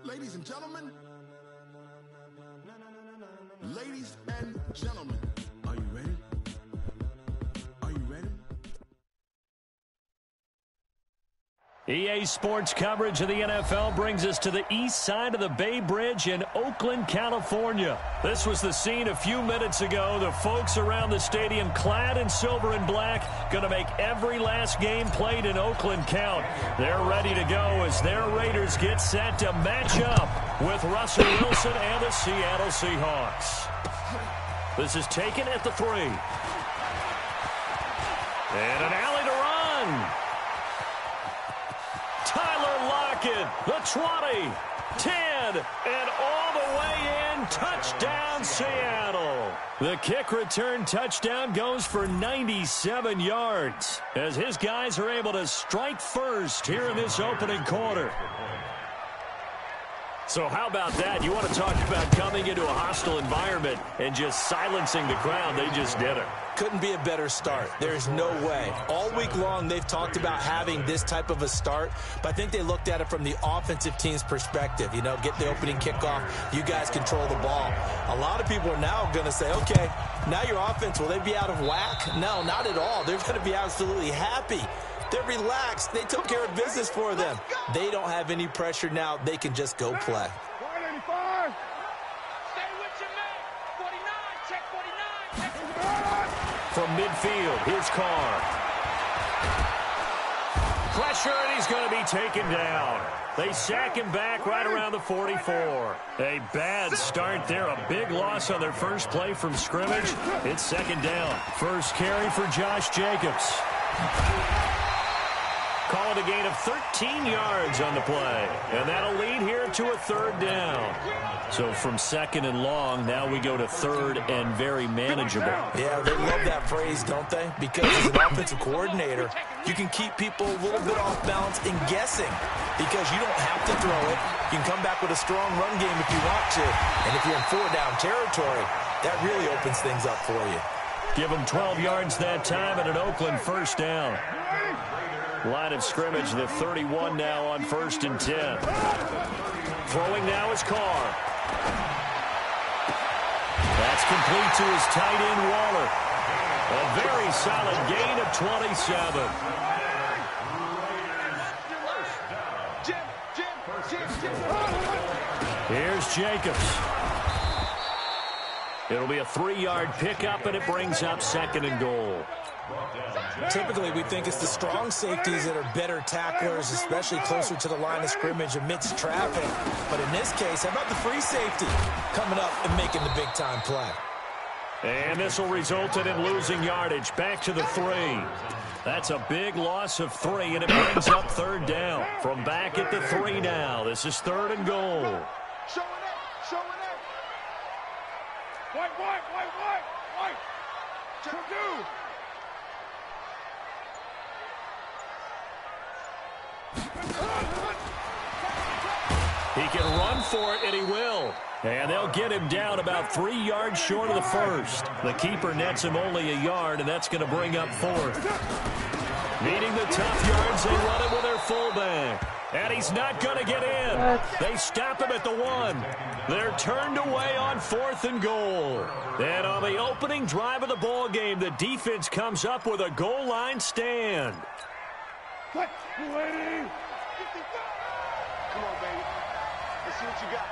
Ladies and gentlemen, are you ready? Are you ready? EA Sports coverage of the NFL brings us to the east side of the Bay Bridge in Oakland, California. This was the scene a few minutes ago. The folks around the stadium clad in silver and black going to make every last game played in Oakland count. They're ready to go as their Raiders get set to match up with Russell Wilson and the Seattle Seahawks. This is taken at the 3. And an alley to run. Tyler Lockett, the 20, 10, and all the way in. Touchdown, Seattle. The kick return touchdown goes for 97 yards as his guys are able to strike first here in this opening quarter. So how about that? You want to talk about coming into a hostile environment and just silencing the crowd. They just did it. Couldn't be a better start. There's no way. All week long, they've talked about having this type of a start, but I think they looked at it from the offensive team's perspective. You know, get the opening kickoff. You guys control the ball. A lot of people are now going to say, okay, now your offense, will they be out of whack? No, not at all. They're going to be absolutely happy. They're relaxed. They took care of business for them. They don't have any pressure now. They can just go play. From midfield, here's Carr. Pressure, and he's going to be taken down. They sack him back right around the 44. A bad start there. A big loss on their first play from scrimmage. It's second down. First carry for Josh Jacobs. Call it a gain of 13 yards on the play. And that'll lead here to a third down. So from second and long, now we go to third and very manageable. Yeah, they love that phrase, don't they? Because as an offensive coordinator, you can keep people a little bit off balance and guessing because you don't have to throw it. You can come back with a strong run game if you want to. And if you're in 4-down territory, that really opens things up for you. Give them 12 yards that time and an Oakland first down. Line of scrimmage, the 31 now on 1st and 10. Throwing now is Carr. That's complete to his tight end, Waller. A very solid gain of 27. Here's Jacobs. It'll be a 3-yard pickup, and it brings up 2nd and goal. Typically, we think it's the strong safeties that are better tacklers, especially closer to the line of scrimmage amidst traffic. But in this case, how about the free safety coming up and making the big-time play? And this will result in him losing yardage back to the 3. That's a big loss of 3, and it brings up 3rd down. From back at the 3 now. This is 3rd and goal. Show it up. Show it up. White. 2. He can run for it, and he will. And they'll get him down about 3 yards short of the first. The keeper nets him only a yard, and that's going to bring up 4th. Needing the tough yards, they run it with their fullback. And he's not going to get in. They stop him at the 1. They're turned away on 4th and goal. And on the opening drive of the ball game, the defense comes up with a goal line stand. Come on, baby. Let's see what you got.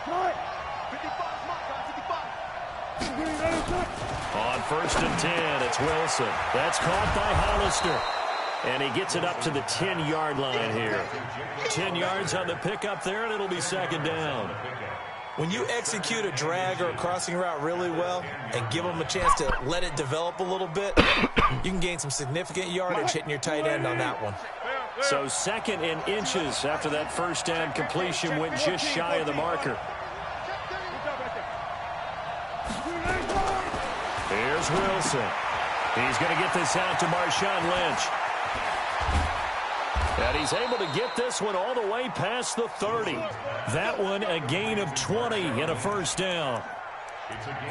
55, 55. On 1st and 10, it's Wilson. That's caught by Hollister. And he gets it up to the 10-yard line here. 10 yards on the pickup there, and it'll be 2nd down. When you execute a drag or a crossing route really well and give them a chance to let it develop a little bit, you can gain some significant yardage hitting your tight end on that one. So 2nd and inches after that 1st down completion went just shy of the marker. Here's Wilson. He's going to get this out to Marshawn Lynch. And he's able to get this one all the way past the 30. That one a gain of 20 and a 1st down.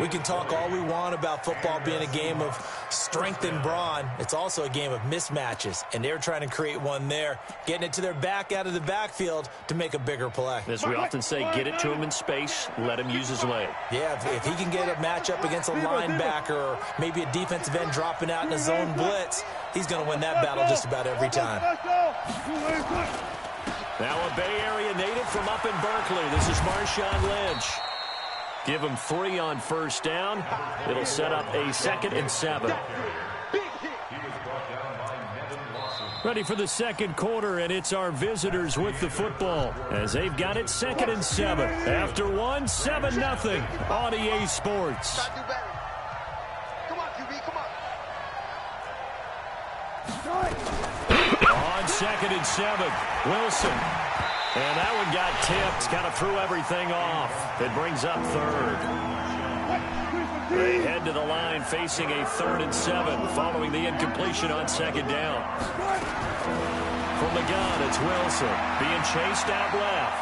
We can talk all we want about football being a game of strength and brawn. It's also a game of mismatches, and they're trying to create one there, getting it to their back out of the backfield to make a bigger play. As we often say, get it to him in space, let him use his leg. Yeah, if he can get a matchup against a linebacker or maybe a defensive end dropping out in a zone blitz, he's going to win that battle just about every time. Now a Bay Area native from up in Berkeley. This is Marshawn Lynch. Give him 3 on 1st down. It'll set up a 2nd and 7. Ready for the 2nd quarter, and it's our visitors with the football as they've got it 2nd and 7. After 1, 7-0 on EA Sports. Come on, QB, come on. On 2nd and 7, Wilson. And that one got tipped, kind of threw everything off. It brings up 3rd. They head to the line facing a 3rd and 7 following the incompletion on 2nd down. From the gun, it's Wilson being chased out left.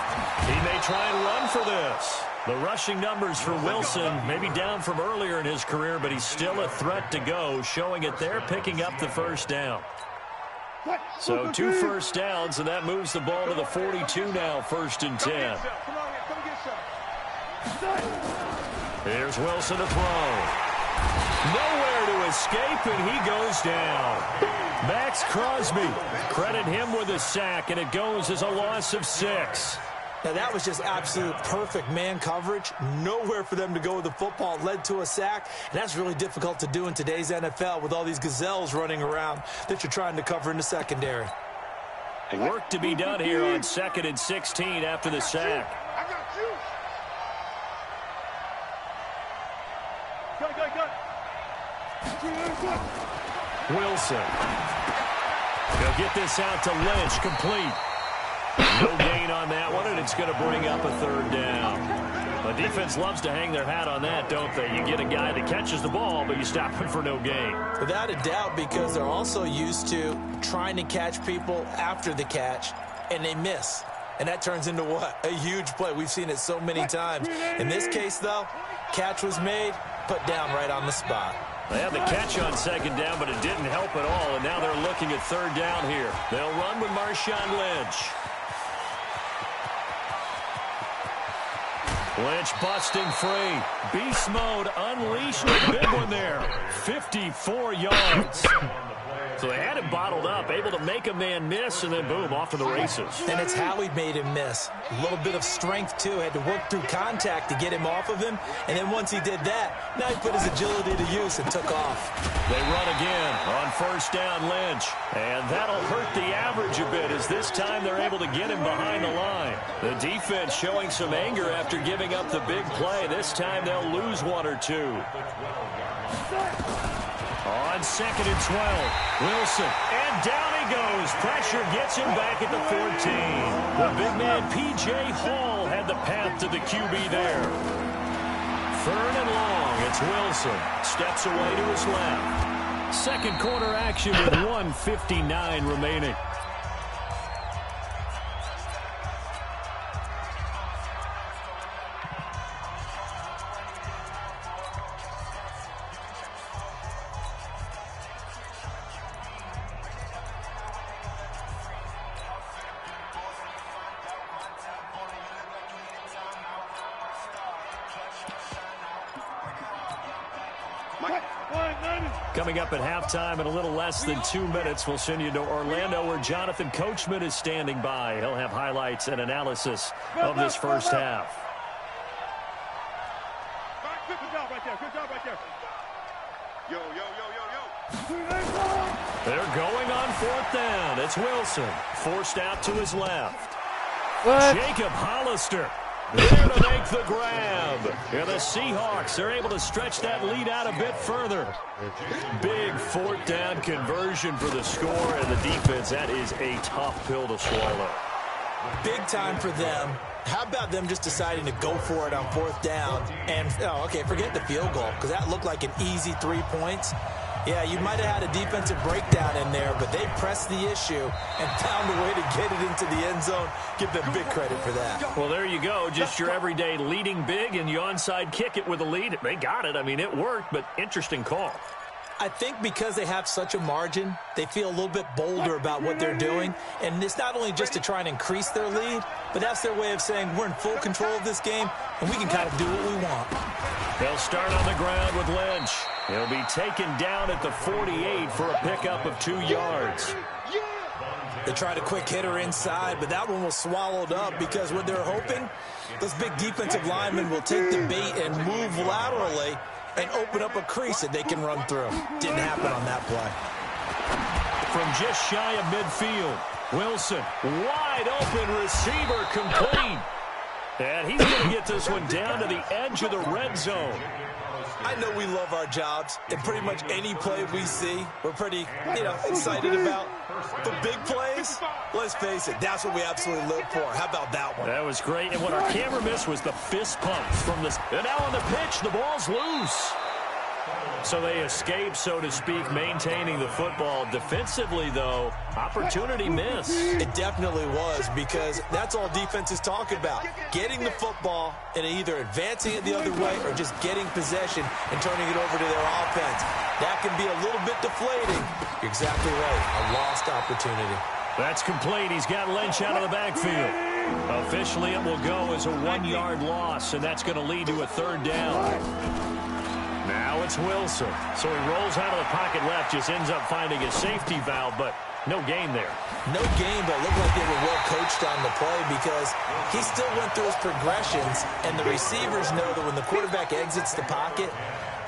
He may try and run for this. The rushing numbers for Wilson may be down from earlier in his career, but he's still a threat to go, showing it there, picking up the 1st down. So 2 first downs, and that moves the ball to the 42 now, 1st and 10. Here's Wilson to throw. Nowhere to escape, and he goes down. Max Crosby, credit him with a sack, and it goes as a loss of 6. Now, that was just absolute perfect man coverage. Nowhere for them to go with the football. It led to a sack, and that's really difficult to do in today's NFL with all these gazelles running around that you're trying to cover in the secondary. Work to be done here on 2nd and 16 after the sack. I got you. Go. Wilson. He'll get this out to Lynch, complete. No gain on that one, and it's going to bring up a 3rd down. The defense loves to hang their hat on that, don't they? You get a guy that catches the ball, but you stop him for no gain. Without a doubt, because they're also used to trying to catch people after the catch, and they miss. And that turns into what? A huge play. We've seen it so many times. In this case, though, catch was made, put down right on the spot. They had the catch on 2nd down, but it didn't help at all, and now they're looking at 3rd down here. They'll run with Marshawn Lynch. Lynch busting free. Beast mode unleashed. A big one there. 54 yards. So they had him bottled up, able to make a man miss, and then boom, off to the races. And it's how he made him miss. A little bit of strength, too. Had to work through contact to get him off of him. And then once he did that, now he put his agility to use and took off. They run again on first down, Lynch. And that'll hurt the average a bit as this time they're able to get him behind the line. The defense showing some anger after giving up the big play. This time they'll lose one or two. On second and 12, Wilson, and down he goes. Pressure gets him back at the 14. The big man, P.J. Hall, had the path to the QB there. Third and long, it's Wilson. Steps away to his left. Second quarter action with 1:59 remaining. Coming up at halftime in a little less than 2 minutes, we'll send you to Orlando where Jonathan Coachman is standing by. He'll have highlights and analysis of this first half. Good job right there. Good job right there. Yo, yo, yo, yo, yo. They're going on fourth down. It's Wilson. Forced out to his left. Jacob Hollister there to make the grab. And the Seahawks are able to stretch that lead out a bit further. Big fourth down conversion for the score, and the defense, that is a tough pill to swallow. Big time for them. How about them just deciding to go for it on fourth down? And, forget the field goal, because that looked like an easy 3 points. Yeah, you might have had a defensive breakdown in there, but they pressed the issue and found a way to get it into the end zone. Give them big credit for that. Well, there you go. Just your everyday leading big, and you onside kick it with a lead. They got it. I mean, it worked, but interesting call. I think because they have such a margin, they feel a little bit bolder about what they're doing. And it's not only just to try and increase their lead, but that's their way of saying we're in full control of this game, and we can kind of do what we want. They'll start on the ground with Lynch. He'll be taken down at the 48 for a pickup of 2 yards. They tried a quick hitter inside, but that one was swallowed up because what they're hoping, those big defensive linemen will take the bait and move laterally and open up a crease that they can run through. Didn't happen on that play. From just shy of midfield, Wilson, wide open receiver, complete. And he's going to get this one down to the edge of the red zone. I know we love our jobs, and pretty much any play we see, we're pretty, excited about. The big plays, let's face it, that's what we absolutely live for. How about that one? That was great, and what our camera missed was the fist pump from this. And now on the pitch, the ball's loose. So they escape, so to speak, maintaining the football. Defensively, though, opportunity miss. It definitely was, because that's all defense is talking about. Getting the football and either advancing it the other way or just getting possession and turning it over to their offense. That can be a little bit deflating. You're exactly right. A lost opportunity. That's complete. He's got Lynch out of the backfield. Officially, it will go as a 1-yard loss, and that's going to lead to a third down. Now it's Wilson. So he rolls out of the pocket left, just ends up finding a safety valve, but no gain there. No gain, but it looked like they were well coached on the play because he still went through his progressions, and the receivers know that when the quarterback exits the pocket,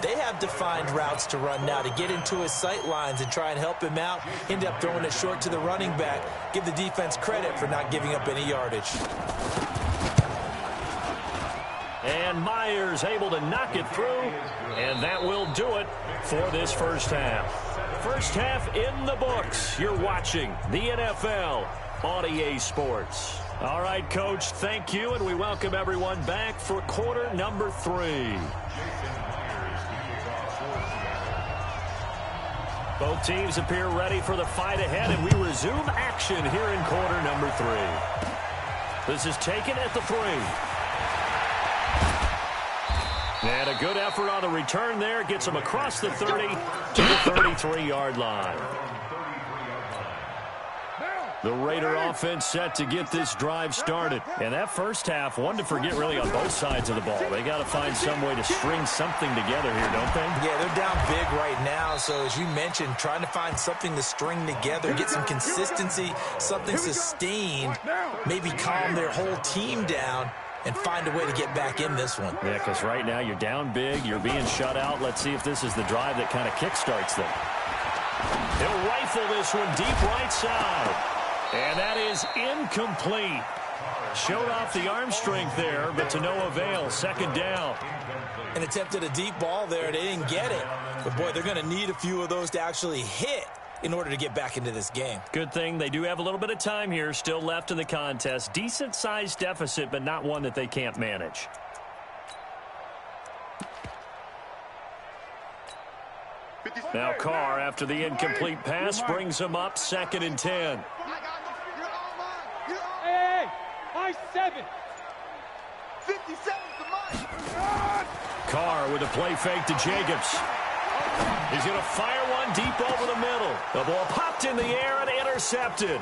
they have defined routes to run now to get into his sight lines and try and help him out. End up throwing it short to the running back. Give the defense credit for not giving up any yardage. And Myers able to knock it through, and that will do it for this first half. First half in the books. You're watching the NFL on EA Sports. All right, Coach, thank you, and we welcome everyone back for quarter number 3. Both teams appear ready for the fight ahead, and we resume action here in quarter number 3. This is taken at the 3. And a good effort on the return there. Gets him across the 30 to the 33-yard line. The Raider offense set to get this drive started. And that first half, one to forget really on both sides of the ball. They got to find some way to string something together here, don't they? Yeah, they're down big right now. So as you mentioned, trying to find something to string together, get some consistency, something sustained, maybe calm their whole team down and find a way to get back in this one. Yeah, because right now you're down big, you're being shut out. Let's see if this is the drive that kind of kickstarts them. He'll rifle this one deep right side. And that is incomplete. Showed off the arm strength there, but to no avail. Second down. And attempted a deep ball there. They didn't get it. But, boy, they're going to need a few of those to actually hit in order to get back into this game. Good thing they do have a little bit of time here still left in the contest. Decent-sized deficit, but not one that they can't manage. Now Carr, after the incomplete pass, brings him up 2nd and 10. Hey, my 7. 57 to mine. Carr with a play fake to Jacobs. He's going to fire one deep over the middle. The ball popped in the air and intercepted.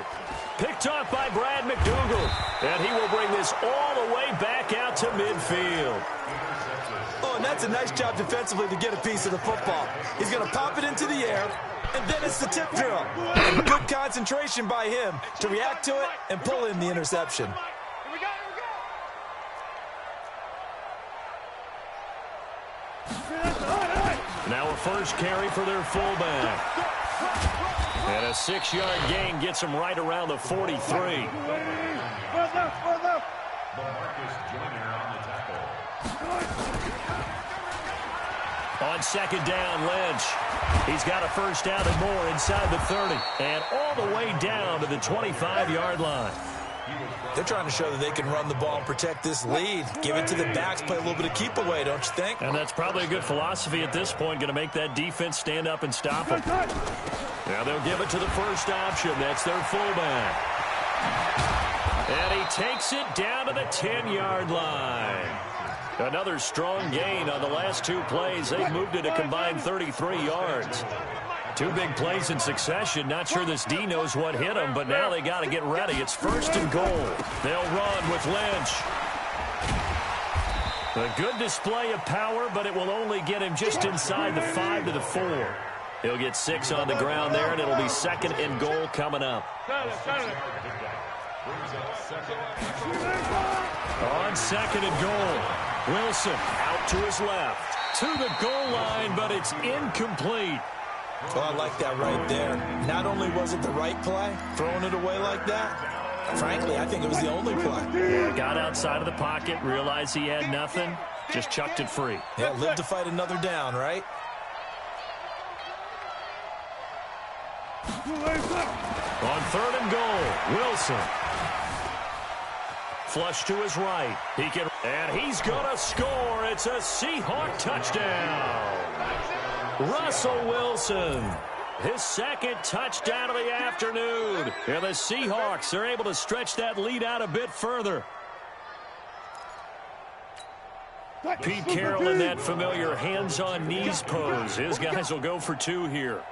Picked off by Brad McDougal. And he will bring this all the way back out to midfield. Oh, and that's a nice job defensively to get a piece of the football. He's going to pop it into the air, and then it's the tip drill. And good concentration by him to react to it and pull in the interception. Now a first carry for their fullback. And a 6-yard gain gets him right around the 43. Marcus Joyner on the tackle. On 2nd down, Lynch. He's got a first down and more inside the 30. And all the way down to the 25-yard line. They're trying to show that they can run the ball and protect this lead. Give it to the backs, play a little bit of keep away, don't you think? And that's probably a good philosophy at this point, going to make that defense stand up and stop them. Now they'll give it to the first option. That's their fullback. And he takes it down to the 10-yard line. Another strong gain on the last 2 plays. They've moved it a combined 33 yards. 2 big plays in succession. Not sure this D knows what hit him, but now they got to get ready. It's 1st and goal. They'll run with Lynch. A good display of power, but it will only get him just inside the 5 to the 4. He'll get 6 on the ground there, and it'll be 2nd and goal coming up. On 2nd and goal, Wilson out to his left. To the goal line, but it's incomplete. Oh, I like that right there. Not only was it the right play, throwing it away like that, frankly, I think it was the only play. Yeah, got outside of the pocket, realized he had nothing, just chucked it free. Yeah, live to fight another down, right? On 3rd and goal, Wilson. Flush to his right. And he's going to score. It's a Seahawk touchdown. Russell Wilson, his 2nd touchdown of the afternoon. And the Seahawks are able to stretch that lead out a bit further. Pete Carroll in that familiar hands-on knees pose. His guys will go for 2 here.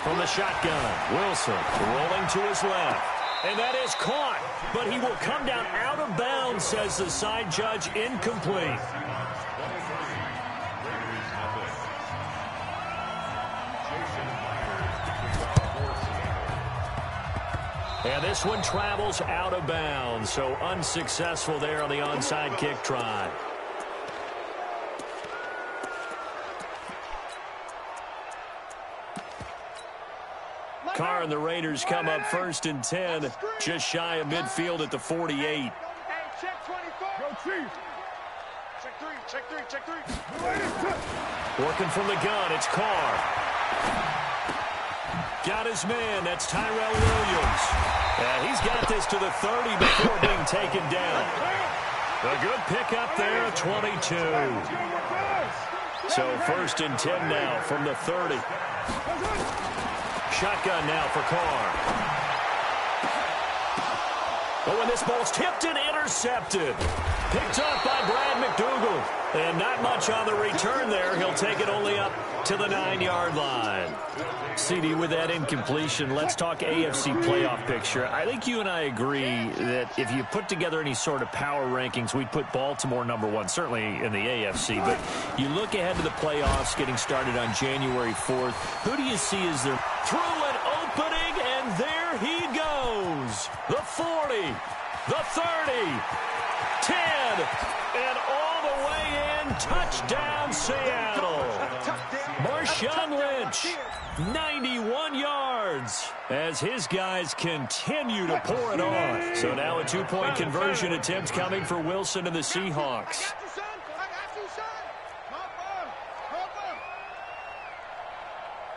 From the shotgun, Wilson rolling to his left. And that is caught, but he will come down out of bounds, says the side judge, incomplete. And this one travels out of bounds, so unsuccessful there on the onside kick try. Carr and the Raiders come up 1st and 10, just shy of midfield at the 48. Hey, check 24. Go Chief. Check 3. Working from the gun, it's Carr. Got his man, that's Tyrell Williams. And he's got this to the 30 before being taken down. A good pickup there, 22. So 1st and 10 now from the 30. Shotgun now for Carr. Oh, and this ball's tipped and intercepted. Picked up by Brad McDougal. And not much on the return there. He'll take it only up to the 9-yard line. CD, with that incompletion, let's talk AFC playoff picture. I think you and I agree that if you put together any sort of power rankings, we'd put Baltimore #1, certainly in the AFC. But you look ahead to the playoffs getting started on January 4th. Who do you see as their through an opening, and there he goes. The 40, the 30, 10, and all the way in. Touchdown, Seattle. Marshawn Lynch, 91 yards as his guys continue to pour it on. So now a 2-point conversion attempt coming for Wilson and the Seahawks.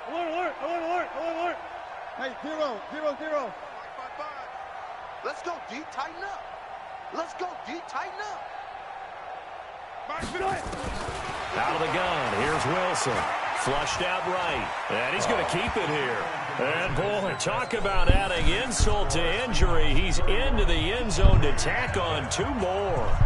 Alert. Hey, 0. Let's go, D. Tighten up. Let's go, D. Tighten up. Out of the gun, here's Wilson. Flushed out right, and he's going to keep it here. And, boy, talk about adding insult to injury. He's into the end zone to tack on 2 more.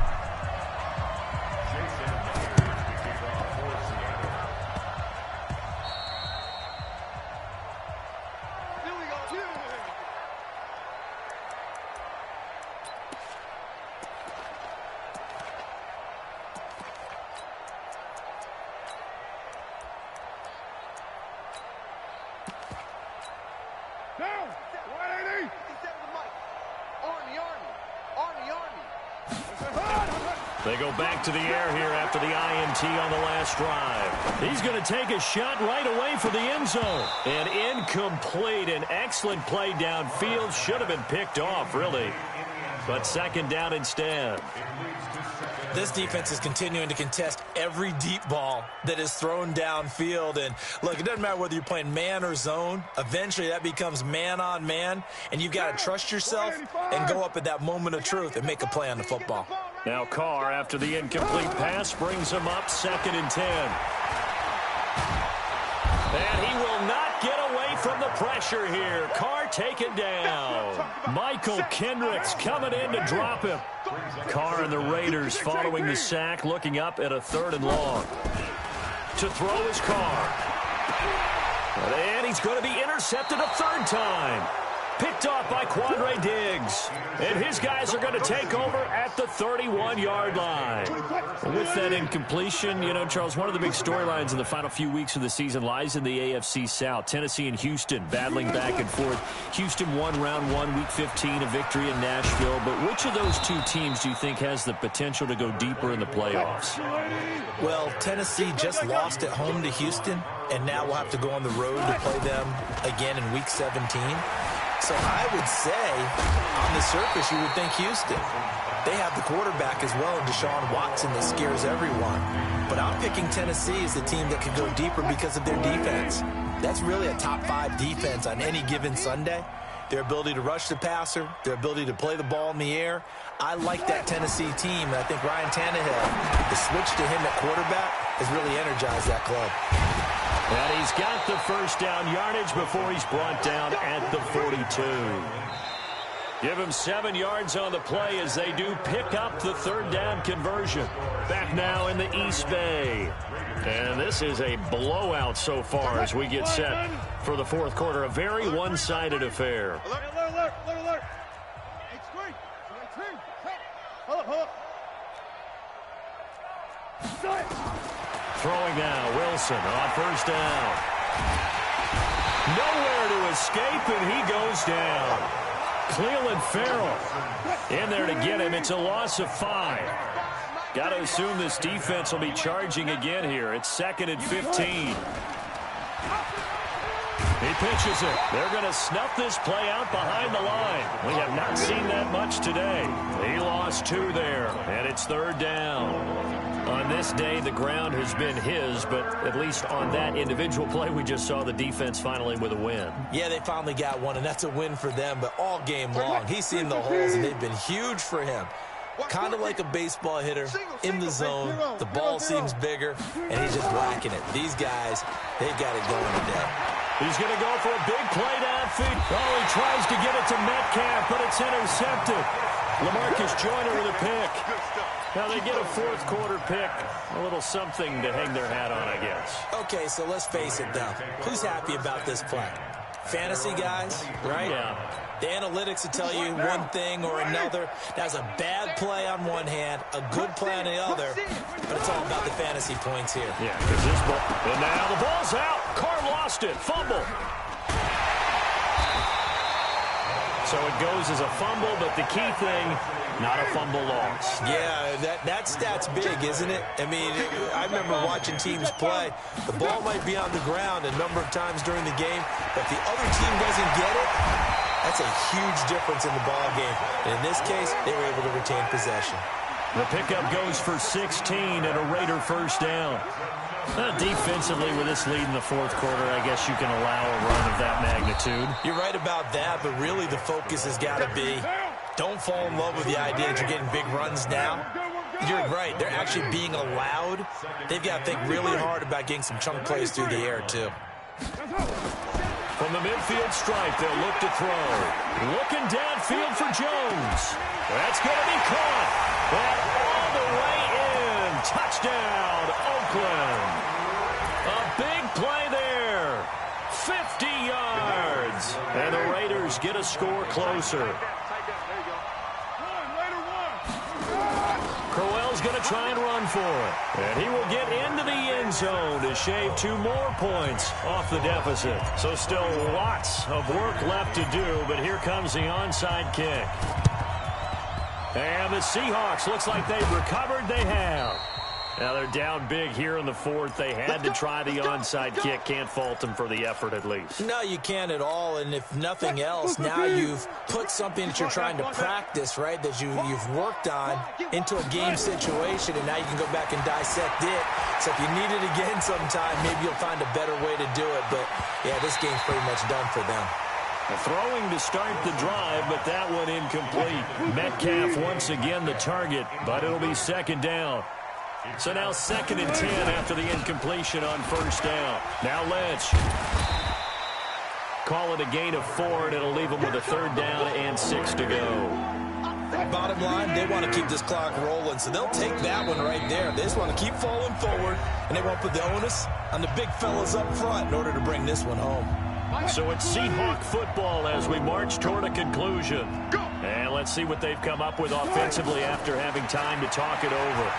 They go back to the air here after the INT on the last drive. He's going to take a shot right away for the end zone. And incomplete. An excellent play downfield. Should have been picked off, really. But second down instead. This defense is continuing to contest every deep ball that is thrown downfield. And, look, it doesn't matter whether you're playing man or zone. Eventually, that becomes man-on-man. And you've got to trust yourself and go up at that moment of truth and make a play on the football. Now Carr, after the incomplete pass, brings him up 2nd and 10. And he will not get away from the pressure here. Carr taken down. Michael Kendricks coming in to drop him. Carr and the Raiders following the sack, looking up at a 3rd and long. To throw is Carr. And he's going to be intercepted a 3rd time. Picked off by Quandre Diggs. And his guys are going to take over at the 31-yard line. With that incompletion, you know, Charles, one of the big storylines in the final few weeks of the season lies in the AFC South. Tennessee and Houston battling back and forth. Houston won round 1, week 15, a victory in Nashville. But which of those two teams do you think has the potential to go deeper in the playoffs? Well, Tennessee just lost at home to Houston, and now we'll have to go on the road to play them again in week 17. So I would say, on the surface, you would think Houston. They have the quarterback as well, Deshaun Watson, that scares everyone. But I'm picking Tennessee as the team that could go deeper because of their defense. That's really a top 5 defense on any given Sunday. Their ability to rush the passer, their ability to play the ball in the air. I like that Tennessee team, and I think Ryan Tannehill, the switch to him at quarterback, has really energized that club. And he's got the first down yardage before he's brought down at the 42. Give him 7 yards on the play as they do pick up the 3rd down conversion. Back now in the East Bay. And this is a blowout so far as we get set for the 4th quarter. A very one-sided affair. Alert. Throwing now, Wilson on 1st down. Nowhere to escape, and he goes down. Cleveland Farrell in there to get him. It's a loss of 5. Got to assume this defense will be charging again here. It's 2nd and 15. He pitches it. They're going to snuff this play out behind the line. We have not seen that much today. He lost 2 there, and it's 3rd down. On this day, the ground has been his, but at least on that individual play, we just saw the defense finally with a win. Yeah, they finally got one, and that's a win for them, but all game long, he's seen the holes, and they've been huge for him. Kind of like a baseball hitter in the zone. The ball seems bigger, and he's just whacking it. These guys, they got it going today. He's going to go for a big play downfield. Oh, he tries to get it to Metcalf, but it's intercepted. LaMarcus Joyner with a pick. Now they get a fourth quarter pick. A little something to hang their hat on, I guess. Okay, so let's face it, though. Who's happy about this play? Fantasy guys, right? Yeah. The analytics will tell you one thing or another. That's a bad play on one hand, a good play on the other, but it's all about the fantasy points here. Yeah, because this ball, and now the ball's out. Carr lost it. Fumble. So it goes as a fumble, but the key thing, not a fumble loss. Yeah, that stat's big, isn't it? I mean, I remember watching teams play. The ball might be on the ground a number of times during the game, but if the other team doesn't get it, that's a huge difference in the ball game. And in this case, they were able to retain possession. The pickup goes for 16 and a Raider first down. Defensively, with this lead in the fourth quarter, I guess you can allow a run of that magnitude. You're right about that, but really the focus has got to be don't fall in love with the idea that you're getting big runs now. You're right. They're actually being allowed. They've got to think really hard about getting some chunk plays through the air, too. From the midfield stripe, they'll look to throw. Looking downfield for Jones. That's going to be caught. And all the way in. Touchdown, Oakland. A big play there. 50 yards. And the Raiders get a score closer. Crowell's going to try and run for it. And he will get into the end zone to shave 2 more points off the deficit. So still lots of work left to do, but here comes the onside kick. And the Seahawks, looks like they've recovered. They have. Now they're down big here in the fourth. They had to try the onside kick. Can't fault them for the effort at least. No, you can't at all. And if nothing else, now you've put something that you're trying to practice, right, that you've worked on into a game situation, and now you can go back and dissect it. So if you need it again sometime, maybe you'll find a better way to do it. But, yeah, this game's pretty much done for them. Throwing to start the drive, but that one incomplete. Metcalf once again the target, but it'll be second down. So now 2nd and 10 after the incompletion on first down. Now Lynch. Call it a gain of 4, and it'll leave them with a 3rd down and 6 to go. Bottom line, they want to keep this clock rolling, so they'll take that one right there. They just want to keep falling forward, and they won't put the onus on the big fellas up front in order to bring this one home. So it's Seahawk football as we march toward a conclusion. And let's see what they've come up with offensively after having time to talk it over.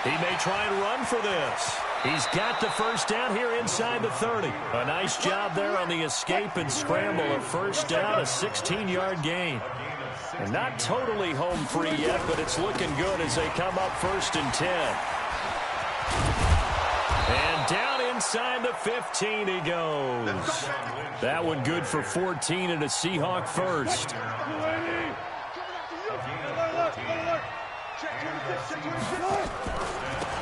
He may try and run for this. He's got the first down here inside the 30. A nice job there on the escape and scramble. A first down, a 16-yard gain. And not totally home free yet, but it's looking good as they come up 1st and 10. And down inside the 15 he goes. That one good for 14 and a Seahawk first.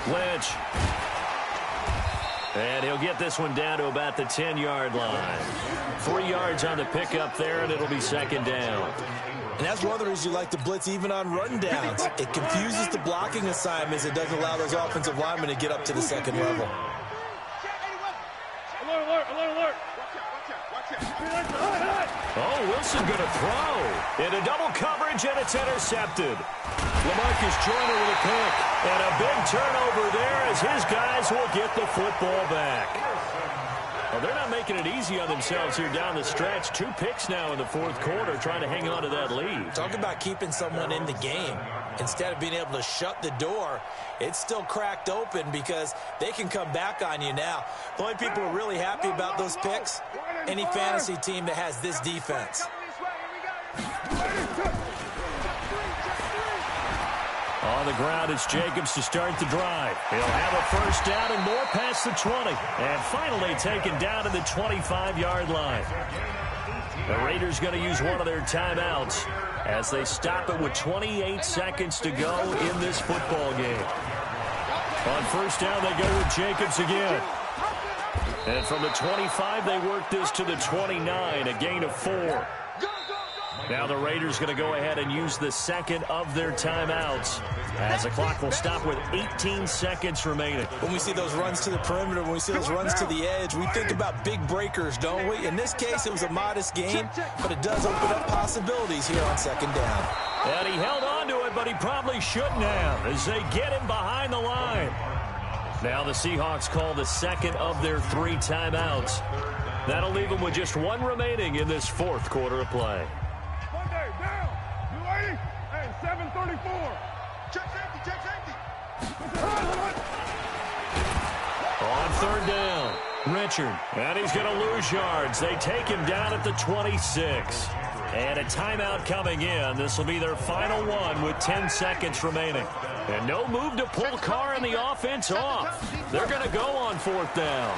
Lynch. And he'll get this one down to about the 10-yard line. 3 yards on the pickup there, and it'll be second down. And that's one of the reasons you like to blitz even on run downs. It confuses the blocking assignments. It doesn't allow those offensive linemen to get up to the second level. Alert. Oh, Wilson going to throw. Into double coverage, and it's intercepted. LaMarcus Joyner with a pick. And a big turnover there as his guys will get the football back. Well, they're not making it easy on themselves here down the stretch. 2 picks now in the fourth quarter, trying to hang on to that lead. Talk about keeping someone in the game. Instead of being able to shut the door, it's still cracked open because they can come back on you now. The only people who are really happy about those picks, any fantasy team that has this defense. On the ground, it's Jacobs to start the drive. He'll have a first down and more past the 20. And finally taken down to the 25-yard line. The Raiders going to use one of their timeouts as they stop it with 28 seconds to go in this football game. On first down, they go with Jacobs again. And from the 25, they work this to the 29, a gain of 4. Now the Raiders going to go ahead and use the second of their timeouts as the clock will stop with 18 seconds remaining. When we see those runs to the perimeter, when we see those runs to the edge, we think about big breakers, don't we? In this case, it was a modest gain, but it does open up possibilities here on second down. And he held on to it, but he probably shouldn't have as they get him behind the line. Now the Seahawks call the second of their 3 timeouts. That'll leave them with just 1 remaining in this fourth quarter of play. Monday, down. 280 and 734. Check safety, check safety. On third down, Richard. And he's going to lose yards. They take him down at the 26. And a timeout coming in. This will be their final one with 10 seconds remaining. And no move to pull Carr and the offense off. They're going to go on fourth down.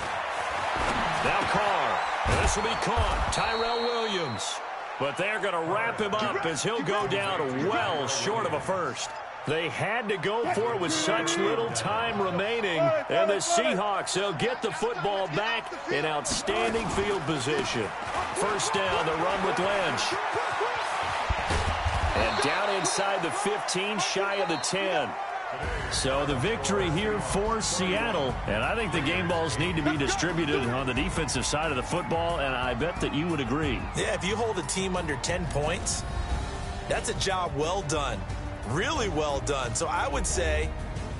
Now Carr. This will be caught. Tyrell Williams. But they're going to wrap him up as he'll go down well short of a first. They had to go for it with such little time remaining. And the Seahawks, they'll get the football back in outstanding field position. First down, the run with Lynch. And down inside the 15, shy of the 10. So the victory here for Seattle. And I think the game balls need to be distributed on the defensive side of the football, and I bet that you would agree. Yeah, if you hold a team under 10 points, that's a job well done. Really well done. So I would say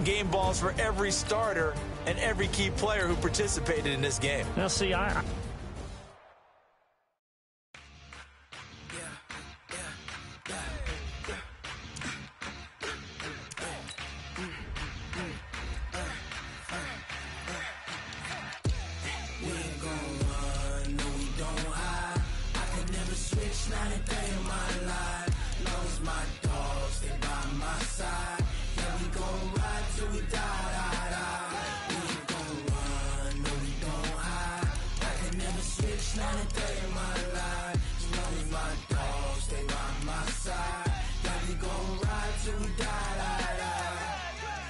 game balls for every starter and every key player who participated in this game. Now, see,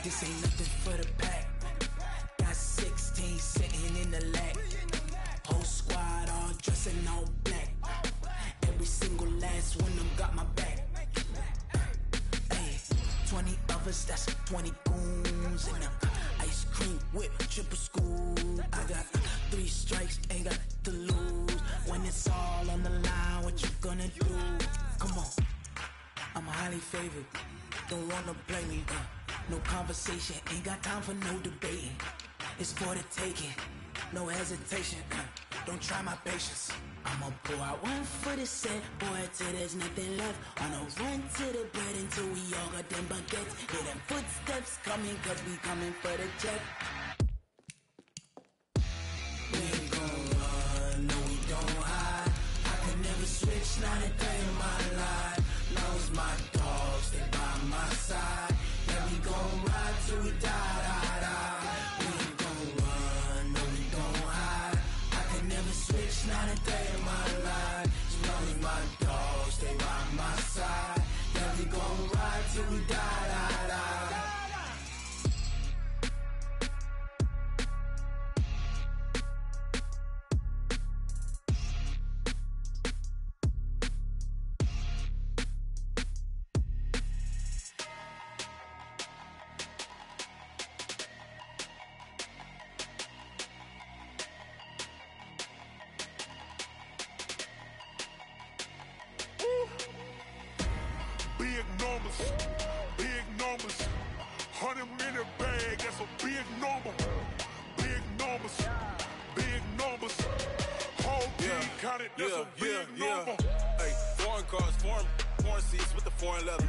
This ain't nothing for the pack. Got 16 sitting in the lap. Whole squad all dressing all black. Every single last one of them got my back. Hey, 20 of us, that's 20 goons in them. Ice cream whip, triple scoop. I got 3 strikes, ain't got to lose. When it's all on the line, what you gonna do? Come on, I'm highly favored. Don't wanna play me, no conversation, ain't got time for no debating. It's for the taking, no hesitation. Don't try my patience. I'ma pour out one for the set, boy, till there's nothing left. On a run to the bread until we all got them baguettes. Hear them footsteps coming, cause we coming for the check. We ain't gon' run, no we don't hide. I can never switch, not a day in my life. Lost my dogs, they by my side. Yeah, we gon' ride till we die. We ain't gon' run, no we don't hide. I can never switch, not a day in my life. As long as my dogs stay by my side. Yeah, we gon' ride till we die. Big numbers, 100 in a bag, that's a big number. Big numbers, whole team counted, that's a big number. Hey, foreign cars, foreign seats with the foreign leather.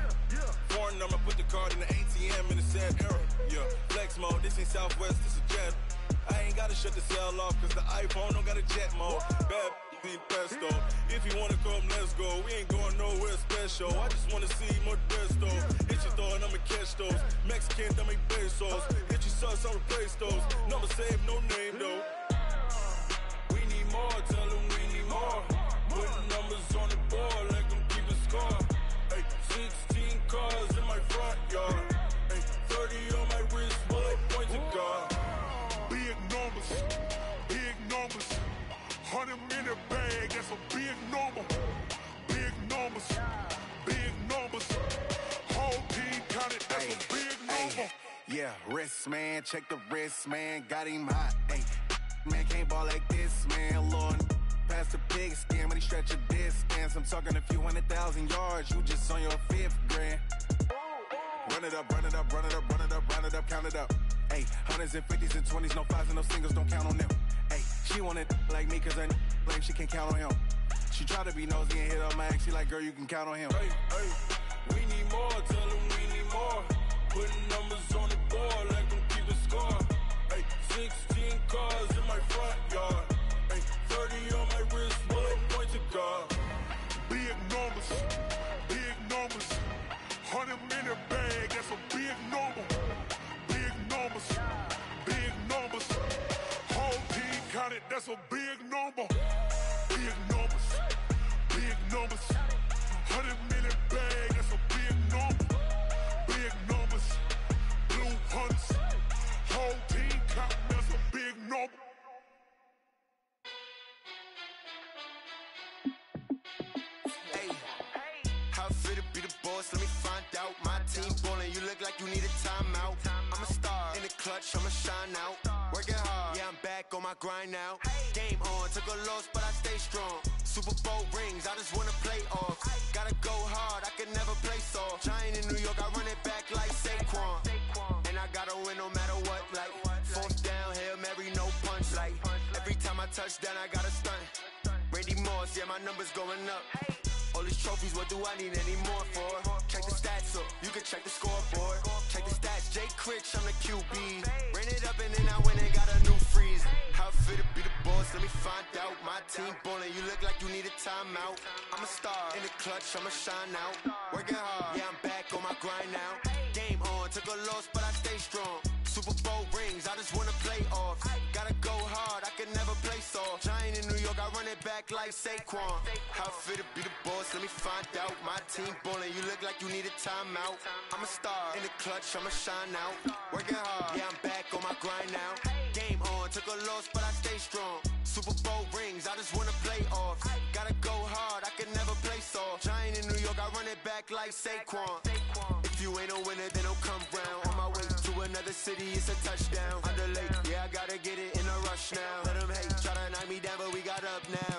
Foreign number, put the card in the ATM in the sad era. Yeah, flex mode, this ain't Southwest, this a jet. I ain't gotta shut the cell off, cause the iPhone don't got a jet mode. Bad need pesto. If you wanna come, let's go. We ain't going nowhere special. I just wanna see more Modesto. Hit your thought, I'ma catch those. Mexican, that make pesos. Hit your sauce, I'll replace those. Number saved, no name though. We need more, tell them we need more. Putting numbers on the board like I'm keeping score. Hey, 16 cars in my front yard. Hey, 30 on my wrist, bullet point to God. Big numbers, 100 in a bag, that's a big number. Big numbers. Big numbers. Whole team counted, that's a big number. Yeah, wrist, man, check the wrist, man, got him hot. Ay, man, can't ball like this, man, Lord. Past the pig skin, when he stretch a distance. I'm talking a few 100,000 yards, you just on your 5th grand. Run it up, run it up, run it up, run it up, run it up, count it up. Ay, hundreds and 50s and 20s, no 5s and no singles, don't count on them. Ay, she want it like me, cause her blame, she can't count on him. She try to be nosy and hit up my ex, she like, girl, you can count on him. Hey, hey, we need more, tell them we need more. Putting numbers on the board, let them keep a score. Hey, 16 cars in my front yard. Hey, 30 on my wrist, bullet point to God. Big numbers, big numbers. 100 minute bag, that's a big number. Big numbers, big numbers. Whole team counted, that's a big number. Big numbers, big numbers. 100 minute bag, that's a big number. Big numbers, blue hunts. Whole team counting, that's a big number. Hey, how fit to be the boss? Let me find out. My team ballin', you look like you need a timeout. I'm a star in the clutch, I'ma shine out. Working hard, yeah, I'm back on my grind now. Game on, took a loss, but I stay strong. Super Bowl rings, I just wanna play off. Gotta go hard, I can never play soft. Giant in New York, I run it back like Saquon. And I gotta win no matter what, like 4th down, Hail Mary, no punch. Like every time I touch down, I gotta stunt. Randy Moss, yeah, my numbers going up. All these trophies, what do I need any more for? Check the stats up, you can check the scoreboard. Check the stats, Jay Critch, I'm the QB. Ran it up and then I went and got a new freeze. How fit to be the boss, let me find out. My team ballin', you look like you need a timeout. I'm a star in the clutch, I'ma shine out. Working hard, yeah, I'm back on my grind now. Game on, took a loss, but I stay strong. Super Bowl rings, I just wanna play off. Gotta go hard, I can never play soft. Giant in New York, I run it back like Saquon. How fit to be the boss, let me find out. My team ballin', you look like you need a timeout. I'm a star in the clutch, I'ma shine out. Working hard, yeah, I'm back on my grind now. Game on, took a loss, but I stay strong. Super Bowl rings, I just wanna play off. Gotta go hard, I can never play soft. Giant in New York, I run it back like Saquon. If you ain't a winner, then don't come round. On my way to another city, it's a touchdown. Underlay, yeah, I gotta get it in a rush now. Let them hate, try to knock me down, but we got up now.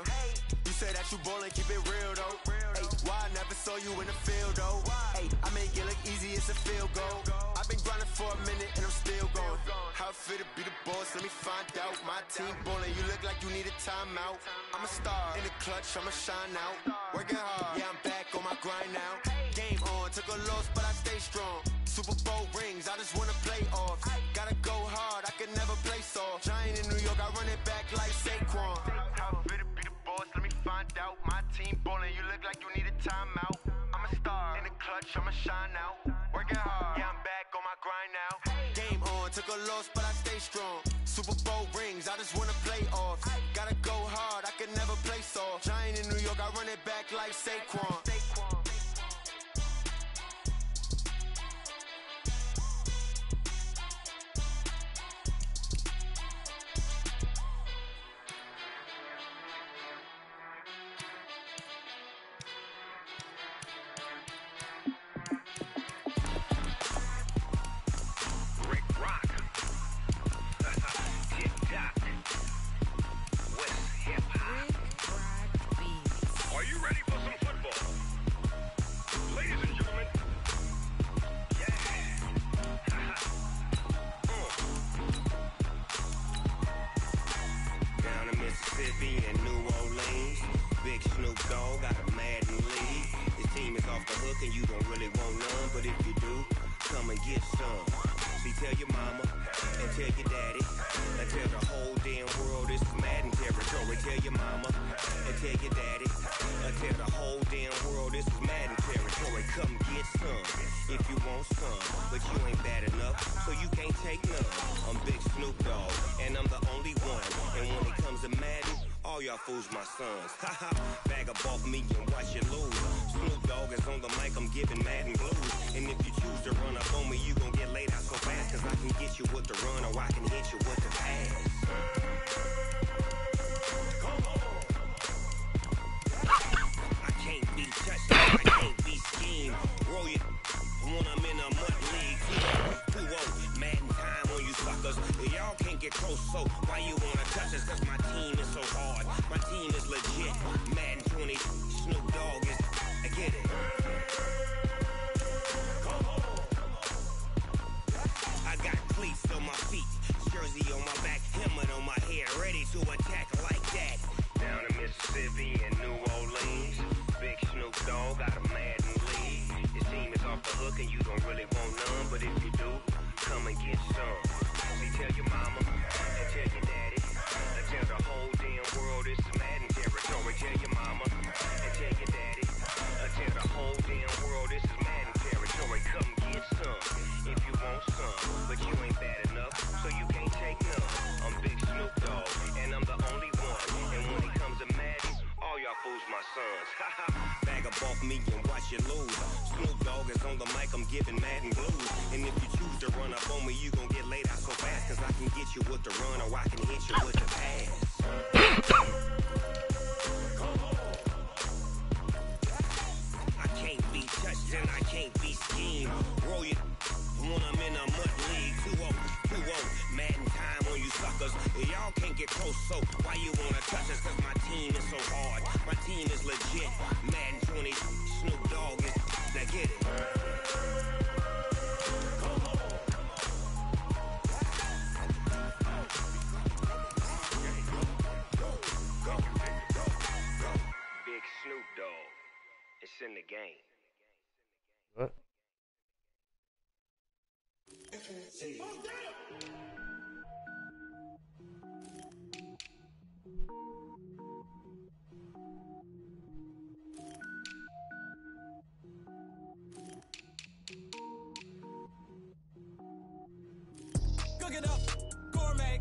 You say that you ballin', keep it real though. Hey, why I never saw you in the field though? Hey, I make it look easy, it's a field goal. I've been grinding for a minute and I'm still going. How fit to be the boss, let me find out. My team ballin', you look like you need a timeout. I'm a star in the clutch, I'ma shine out. Working hard, yeah, I'm back on my grind now. Game on, took a loss, but I stay strong. Super Bowl rings, I just wanna play off. Gotta go hard, I can never play soft. Giant in New York, I run it back like Saquon. How fit to be the boss, let me find out. My team ballin', you look like you need a timeout. I'm a star in the clutch, I'ma shine out. Working hard, yeah, I'm back on my grind now. Game on, took a loss, but I stay strong. Super Bowl rings, I just wanna play off. Gotta go hard, I can never play soft. Giant in New York, I run it back like Saquon. Fools my sons. Haha, bag up off me and watch you lose. Snoop Dogg is on the mic, I'm giving Madden blues. And if you choose to run up on me, you gon' get laid out so fast. Cause I can get you with the run or I can hit you with the pass. Come on. I can't be touched. Mississippi and New Orleans. Big Snoop Dogg got a Madden lead. Your team is off the hook and you don't really want none, but if you do, come and get some. See, tell your mama and tell your daddy, and tell the whole damn world this is Madden territory. Tell your mama and tell your daddy, and tell the whole damn world this is Madden territory. Come get some if you want some, but you ain't bad enough, so you can't take none. I'm Big Snoop Dogg, and I'm the only one. And when it comes to Madden, all y'all fools my sons. Bag up off me and watch you lose. Snoop Dogg is on the mic, I'm giving Madden blues. And if you choose to run up on me, you gon' get laid out so fast, cause I can get you with the run or I can hit you with the pass. I can't be touched and I can't be schemed. Roll you when I'm in a mud league. 2-0, Madden time on you suckers. Y'all can't get close, so why you wanna touch us? Cause my team is so hard, my team is legit. Madden 20, Snoop Dogg is, now get it. Big Snoop Dogg, it's in the game. What? Cook it up, gourmet.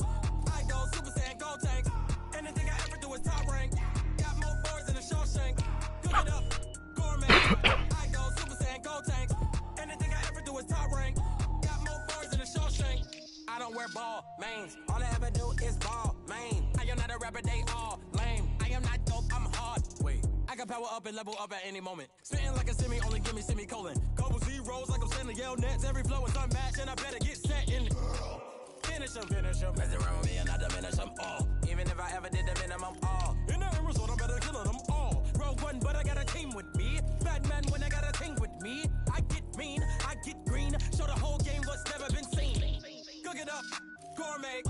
I go Super Saiyan, gold tanks. Anything I ever do is top rank. Got more boards than a Shawshank. Cook it up, gourmet. I go Super Saiyan, gold tanks. Anything I ever do is top rank. Got more boards than a Shawshank. I don't wear ball mains. All I ever do is ball main. I am not a rapper, they all lame. I am not dope, I'm hard. Wait, I can power up and level up at any moment. Spitting like a semi, only give me semicolon. Couple zeros like I'm sending yell nets. Every flow is unmatched and I better get set in. Finish them. Mess around with me and I diminish them all. Even if I ever did the minimum all. In the end result, I better kill them all. Rogue one, but I got a team with me. Batman when I got a team with me. I get mean, I get green. Show the whole game what's never been seen. Cook it up, gourmet.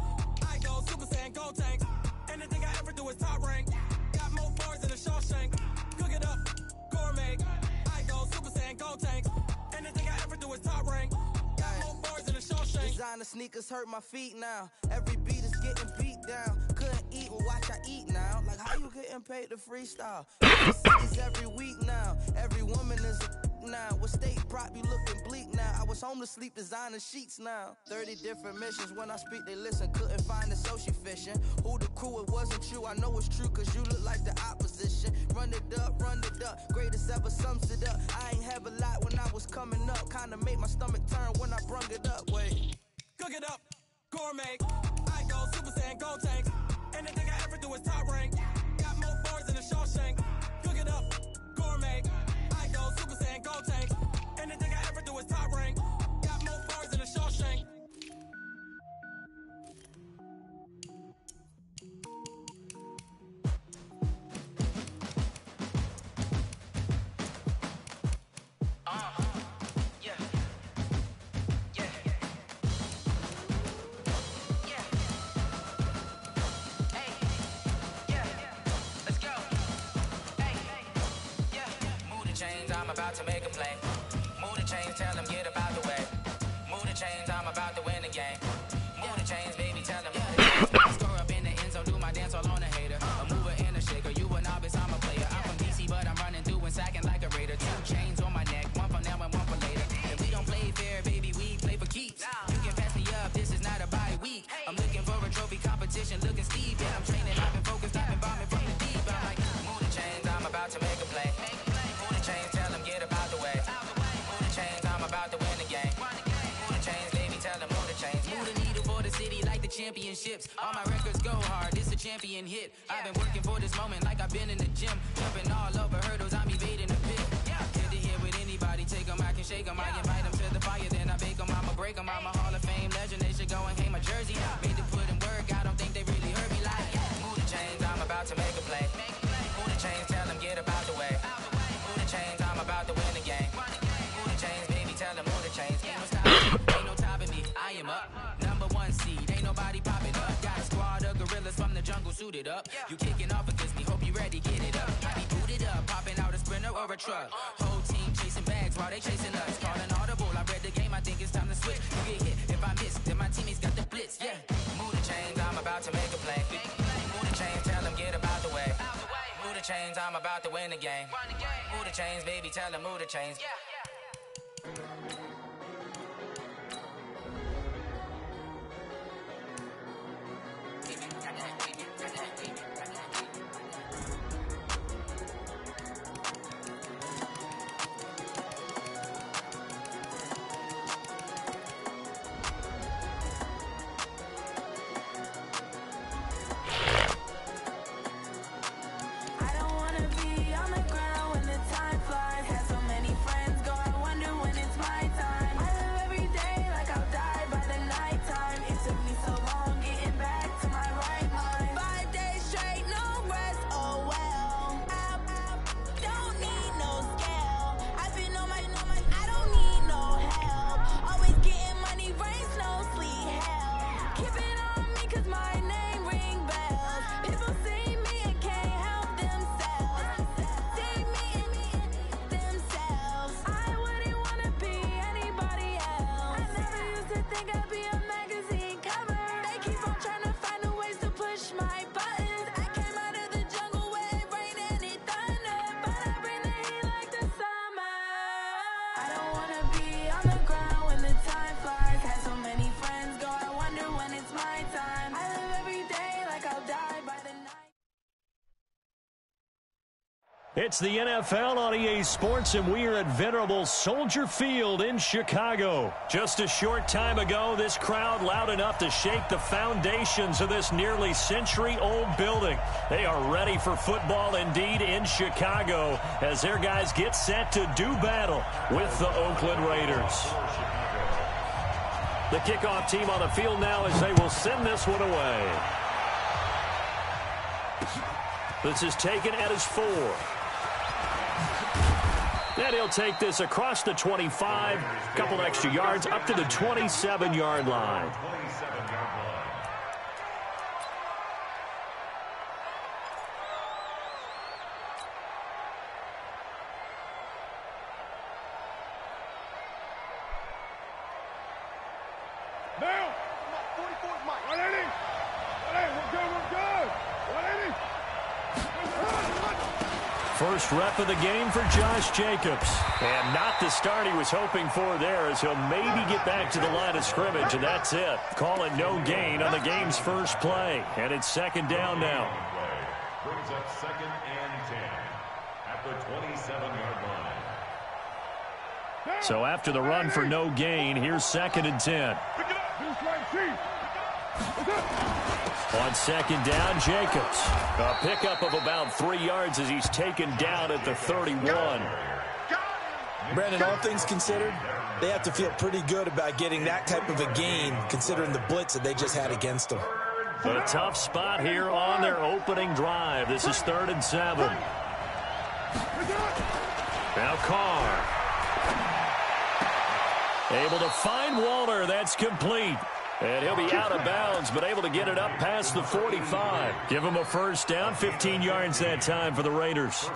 I go Super Saiyan, gold tanks. Anything I ever do is top rank. Got more bars than a Shawshank. Cook it up, gourmet. I go Super Saiyan, gold tanks. Anything I ever do is top rank. Got more bars than a Shawshank. Designer sneakers hurt my feet now. Every beat is getting beat down. Couldn't eat, well watch I eat now. Like how you getting paid to freestyle? Cities every week now. Every woman is a now. With state prop, you looking bleak now. I was home to sleep, designer sheets now. 30 different missions. When I speak, they listen. Couldn't find it, so she fishing. Who the crew? It wasn't you. I know it's true, cause you look like the opposition. Run it up, greatest ever sums it up. I ain't have a lot when I was coming up. Kinda made my stomach turn when I brung it up. Wait. Cook it up, gourmet. I go Super Saiyan, gold tanks. Anything I ever do is top rank. Got more bars than a Shawshank. Cook it up, gourmet. I go Super Saiyan, gold tanks. Anything I ever do is top rank. Got more bars than a Shawshank. I'm about to make a play. Move the chains, tell them get about the way. Move the chains, I'm about to win the game. Move the chains, baby, tell them get the chains. Score up in the end zone, do my dance all on a hater. A mover and a shaker, you a novice, I'm a player. I'm from DC, but I'm running through and sacking like a raider. 2 chains on my neck, one for now and one for later. And we don't play fair, baby, we play for keeps. You can pass me up, this is not a bye week. I'm looking for a trophy competition, looking steep. Yeah, I'm training, I've been focused, I've been bombing from the deep. I'm like, move the chains, I'm about to make a play. Move the chains, tell them get about the way. Move the chains, I'm about to win the game. Move the chains, baby, tell them move the chains. Move the needle for the city like the championships. All my records go hard, this a champion hit. I've been working for this moment like I've been in the gym. Jumping all over hurdles, I'm evading the pit. Good to hear with anybody, take them, I can shake them. I invite them to the fire, then I bake them. I'ma break them, I'm a Hall of Fame legend. They should go and hang my jersey. Made to put in work, I don't think they really heard me like. Move the chains, I'm about to make a play. Move the chains, tell them get about the way. Move the chains, I'm about to win the game. Move the chains, baby, tell them move the chains. Ain't no stopping, ain't no topping me. I am up, #1 seed, ain't nobody popping up. Got a squad of gorillas from the jungle suited up. You kicking off against me, hope you ready. for a truck. Whole team chasing bags while they chasing us. Call an audible, I read the game, I think it's time to switch. You get hit, if I miss, then my teammates got the blitz, yeah. Move the chains, I'm about to make a play. Move the chains, tell them get about the way. Move the chains, I'm about to win the game. Move the chains, baby, tell them move the chains. It's the NFL on EA Sports, and we are at venerable Soldier Field in Chicago. Just a short time ago, this crowd loud enough to shake the foundations of this nearly century-old building. They are ready for football indeed in Chicago as their guys get set to do battle with the Oakland Raiders. The kickoff team on the field now as they will send this one away. This is taken at his 4. And he'll take this across the 25, couple extra yards, up to the 27-yard line. Now, 44's Mike. 180. Hey, we're good. 180. First rep of the game for Josh Jacobs. And not the start he was hoping for there, as he'll maybe get back to the line of scrimmage, and that's it. Call it no gain on the game's first play. And it's second down now. Brings up 2nd and 10 at the 27-yard line. So after the run for no gain, here's 2nd and 10. On second down, Jacobs. A pickup of about 3 yards as he's taken down at the 31. Brandon, all things considered, they have to feel pretty good about getting that type of a gain, considering the blitz that they just had against them. A tough spot here on their opening drive. This is 3rd and 7. Now Carr. Able to find Waller. That's complete. And he'll be out of bounds, but able to get it up past the 45. Give him a first down, 15 yards that time for the Raiders.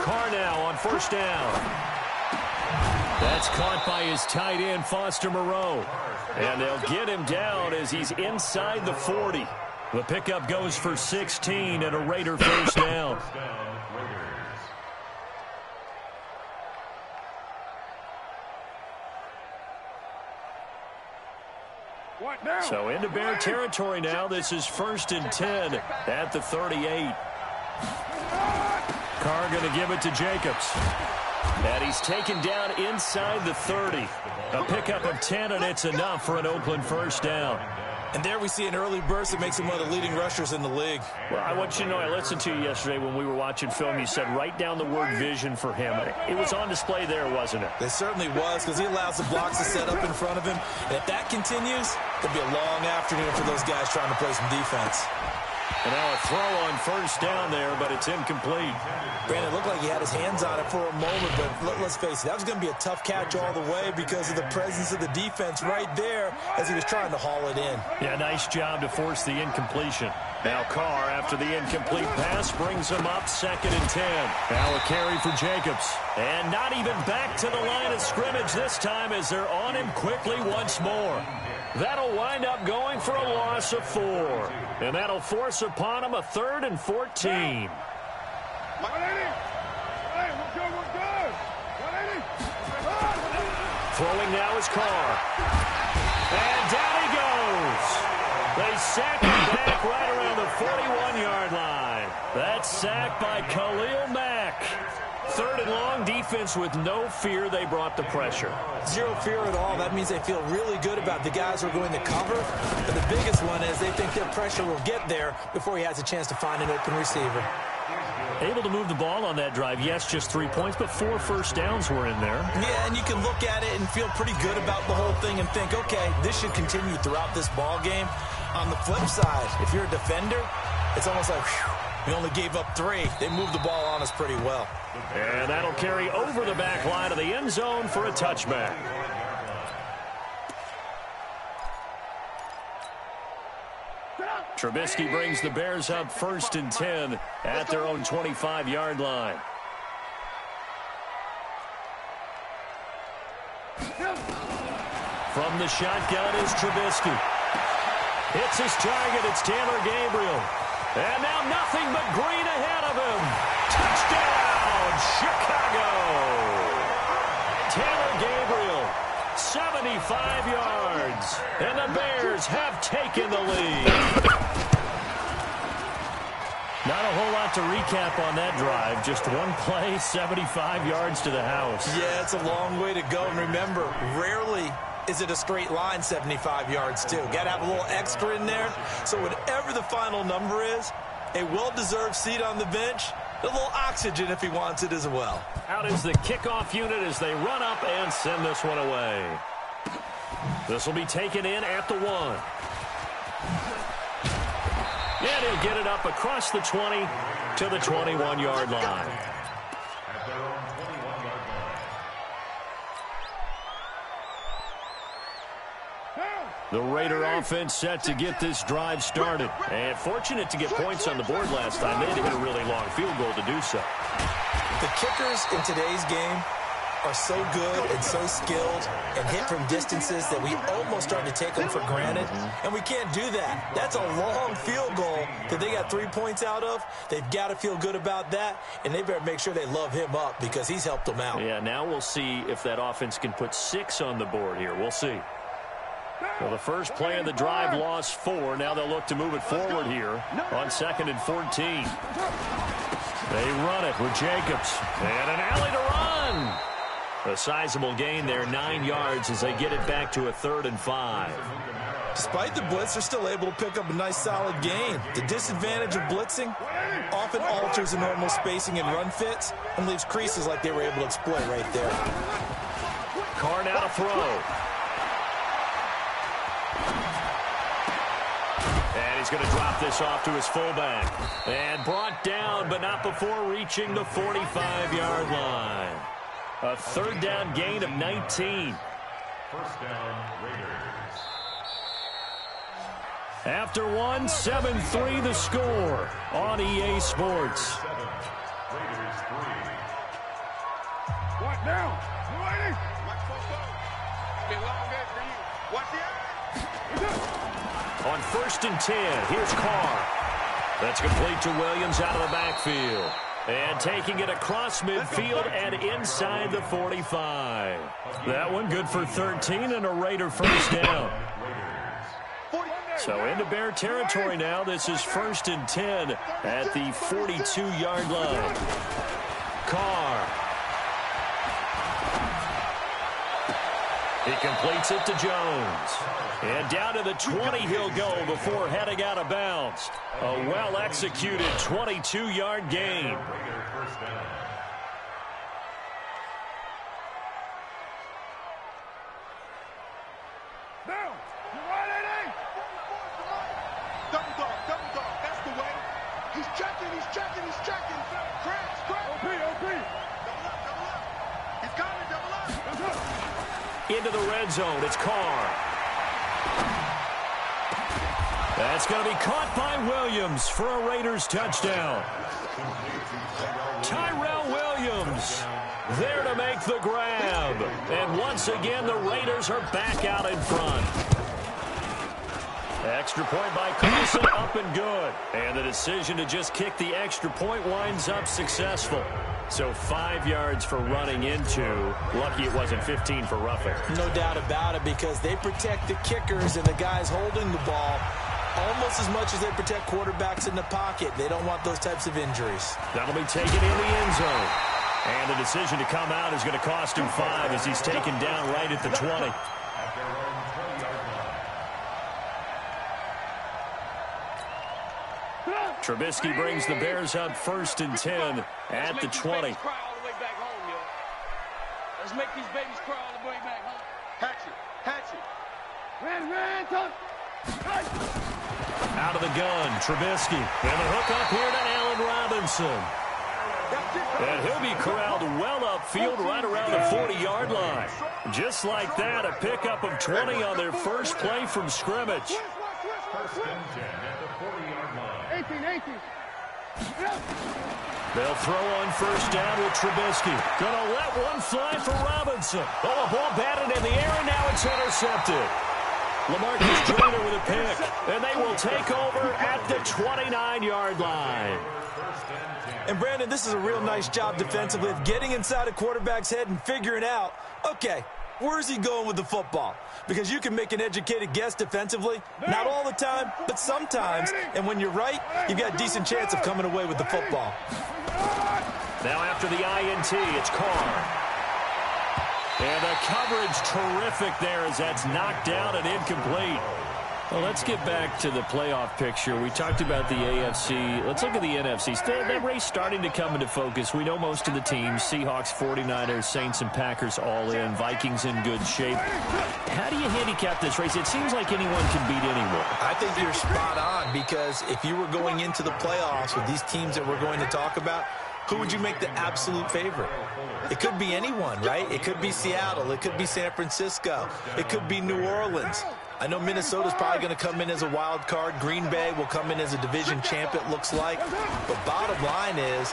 Carr now on first down. That's caught by his tight end, Foster Moreau. And they'll get him down as he's inside the 40. The pickup goes for 16 and a Raider first down. So into Bear territory now. This is 1st and 10 at the 38. Carr going to give it to Jacobs. And he's taken down inside the 30. A pickup of 10, and it's enough for an Oakland first down. And there we see an early burst that makes him one of the leading rushers in the league. Well, I want you to know, I listened to you yesterday when we were watching film. You said write down the word vision for him. It was on display there, wasn't it? It certainly was, because he allows the blocks to set up in front of him. And if that continues, it'll be a long afternoon for those guys trying to play some defense. And now a throw on first down there, but it's incomplete. Brandon, it looked like he had his hands on it for a moment, but let's face it, that was going to be a tough catch all the way because of the presence of the defense right there as he was trying to haul it in. Yeah, nice job to force the incompletion. Now Carr, after the incomplete pass, brings him up 2nd and 10. Now a carry for Jacobs. And not even back to the line of scrimmage this time as they're on him quickly once more. That'll wind up going for a loss of 4. And that'll force upon him a 3rd and 14. Throwing now is Carr. And down he goes. They sack him back right around the 41-yard line. That's sacked by Khalil Mack. 3rd and long, defense with no fear. They brought the pressure. Zero fear at all. That means they feel really good about the guys who are going to cover. But the biggest one is they think their pressure will get there before he has a chance to find an open receiver. Able to move the ball on that drive. Yes, just 3 points, but 4 first downs were in there. Yeah, and you can look at it and feel pretty good about the whole thing and think, okay, this should continue throughout this ball game. On the flip side, if you're a defender, it's almost like, whew, we only gave up 3. They moved the ball on us pretty well. And that'll carry over the back line of the end zone for a touchback. Trubisky brings the Bears up 1st and 10 at their own 25-yard line. From the shotgun is Trubisky. Hits his target. It's Taylor Gabriel. And now nothing but green ahead of him. Touchdown, Chicago. Taylor Gabriel, 75 yards. And the Bears have taken the lead. Not a whole lot to recap on that drive. Just one play, 75 yards to the house. Yeah, it's a long way to go. And remember, rarely is it a straight line 75 yards, too. Got to have a little extra in there. So whatever the final number is, a well-deserved seat on the bench, a little oxygen if he wants it as well. Out is the kickoff unit as they run up and send this one away. This will be taken in at the 1. And he'll get it up across the 20 to the 21-yard line. The Raider offense set to get this drive started. And fortunate to get points on the board last time. They had to hit a really long field goal to do so. The kickers in today's game are so good and so skilled and hit from distances that we almost start to take them for granted. And we can't do that. That's a long field goal that they got 3 points out of. They've got to feel good about that, and they better make sure they love him up because he's helped them out. Yeah, now we'll see if that offense can put 6 on the board here. We'll see. Well, the first play of the drive lost 4. Now they'll look to move it forward here on 2nd and 14. They run it with Jacobs. And an alley to run. A sizable gain there, 9 yards as they get it back to a 3rd and 5. Despite the blitz, they're still able to pick up a nice solid gain. The disadvantage of blitzing often alters the normal spacing and run fits and leaves creases like they were able to exploit right there. Carr now to throw. And he's going to drop this off to his fullback. And brought down, but not before reaching the 45-yard line. A 3rd down gain of 19. First down, Raiders. After 1, 7-3 the score on EA Sports. Raiders 3. What now? You ready? Watch for been a long day for you. Watch the eye. On 1st and 10, here's Carr. That's complete to Williams out of the backfield. And taking it across midfield and inside the 45. That one good for 13 and a Raider first down. So into Bear territory now. This is 1st and 10 at the 42-yard line. Carr. He completes it to Jones. And down to the 20 he'll go before heading out of bounds. A well-executed 22-yard gain. Now, you ready? Double dog, that's the way. into the red zone. It's Carr. That's going to be caught by Williams for a Raiders touchdown. Tyrell Williams there to make the grab. And once again, the Raiders are back out in front. Extra point by Carlson, up and good. And the decision to just kick the extra point winds up successful. So 5 yards for running into. Lucky it wasn't 15 for roughing. No doubt about it, because they protect the kickers and the guys holding the ball almost as much as they protect quarterbacks in the pocket. They don't want those types of injuries. That'll be taken in the end zone. And the decision to come out is going to cost him 5 as he's taken down right at the 20. Trubisky brings the Bears up 1st and 10 at the 20. Let's make these babies cry all the way back home. Hatch it. Out of the gun, Trubisky. And the hook up here to Allen Robinson. And he'll be corralled well upfield right around the 40-yard line. Just like that, a pickup of 20 on their first play from scrimmage. 1st and 10 at the 40-yard line. 18. They'll throw on 1st down with Trubisky. Gonna let one fly for Robinson. Oh, a ball batted in the air, and now it's intercepted. LaMarcus Joyner with a pick, and they will take over at the 29-yard line. And, Brandon, this is a real nice job defensively of getting inside a quarterback's head and figuring out, okay, where's he going with the football? Because you can make an educated guess defensively. Not all the time, but sometimes. And when you're right, you've got a decent chance of coming away with the football. Now after the INT, it's Carr. And the coverage terrific there as that's knocked down and incomplete. Well, let's get back to the playoff picture. We talked about the AFC. Let's look at the NFC. Still, that race starting to come into focus. We know most of the teams, Seahawks, 49ers, Saints, and Packers all in. Vikings in good shape. How do you handicap this race? It seems like anyone can beat anyone. I think you're spot on, because if you were going into the playoffs with these teams that we're going to talk about, who would you make the absolute favorite? It could be anyone, right? It could be Seattle. It could be San Francisco. It could be New Orleans. I know Minnesota's probably going to come in as a wild card. Green Bay will come in as a division champ, it looks like. But bottom line is,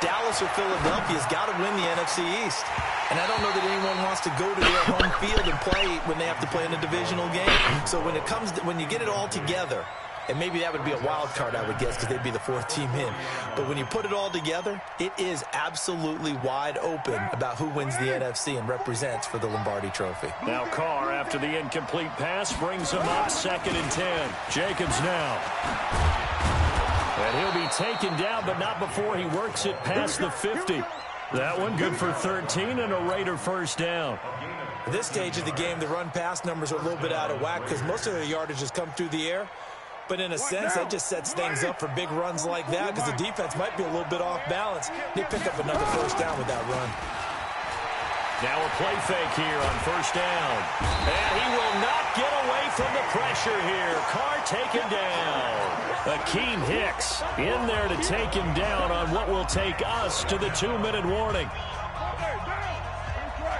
Dallas or Philadelphia's got to win the NFC East. And I don't know that anyone wants to go to their home field and play when they have to play in a divisional game. So when you get it all together, and maybe that would be a wild card, I would guess, because they'd be the 4th team in. But when you put it all together, it is absolutely wide open about who wins the NFC and represents for the Lombardi Trophy. Now Carr, after the incomplete pass, brings him up 2nd and 10. Jacobs now. And he'll be taken down, but not before he works it past the 50. That one good for 13 and a Raider 1st down. At this stage of the game, the run-pass numbers are a little bit out of whack because most of the yardage has come through the air. But in a sense, that just sets things up for big runs like that because the defense might be a little bit off balance. They pick up another 1st down with that run. Now a play fake here on 1st down. And he will not get away from the pressure here. Carr taken down. Akeem Hicks in there to take him down on what will take us to the 2-minute warning.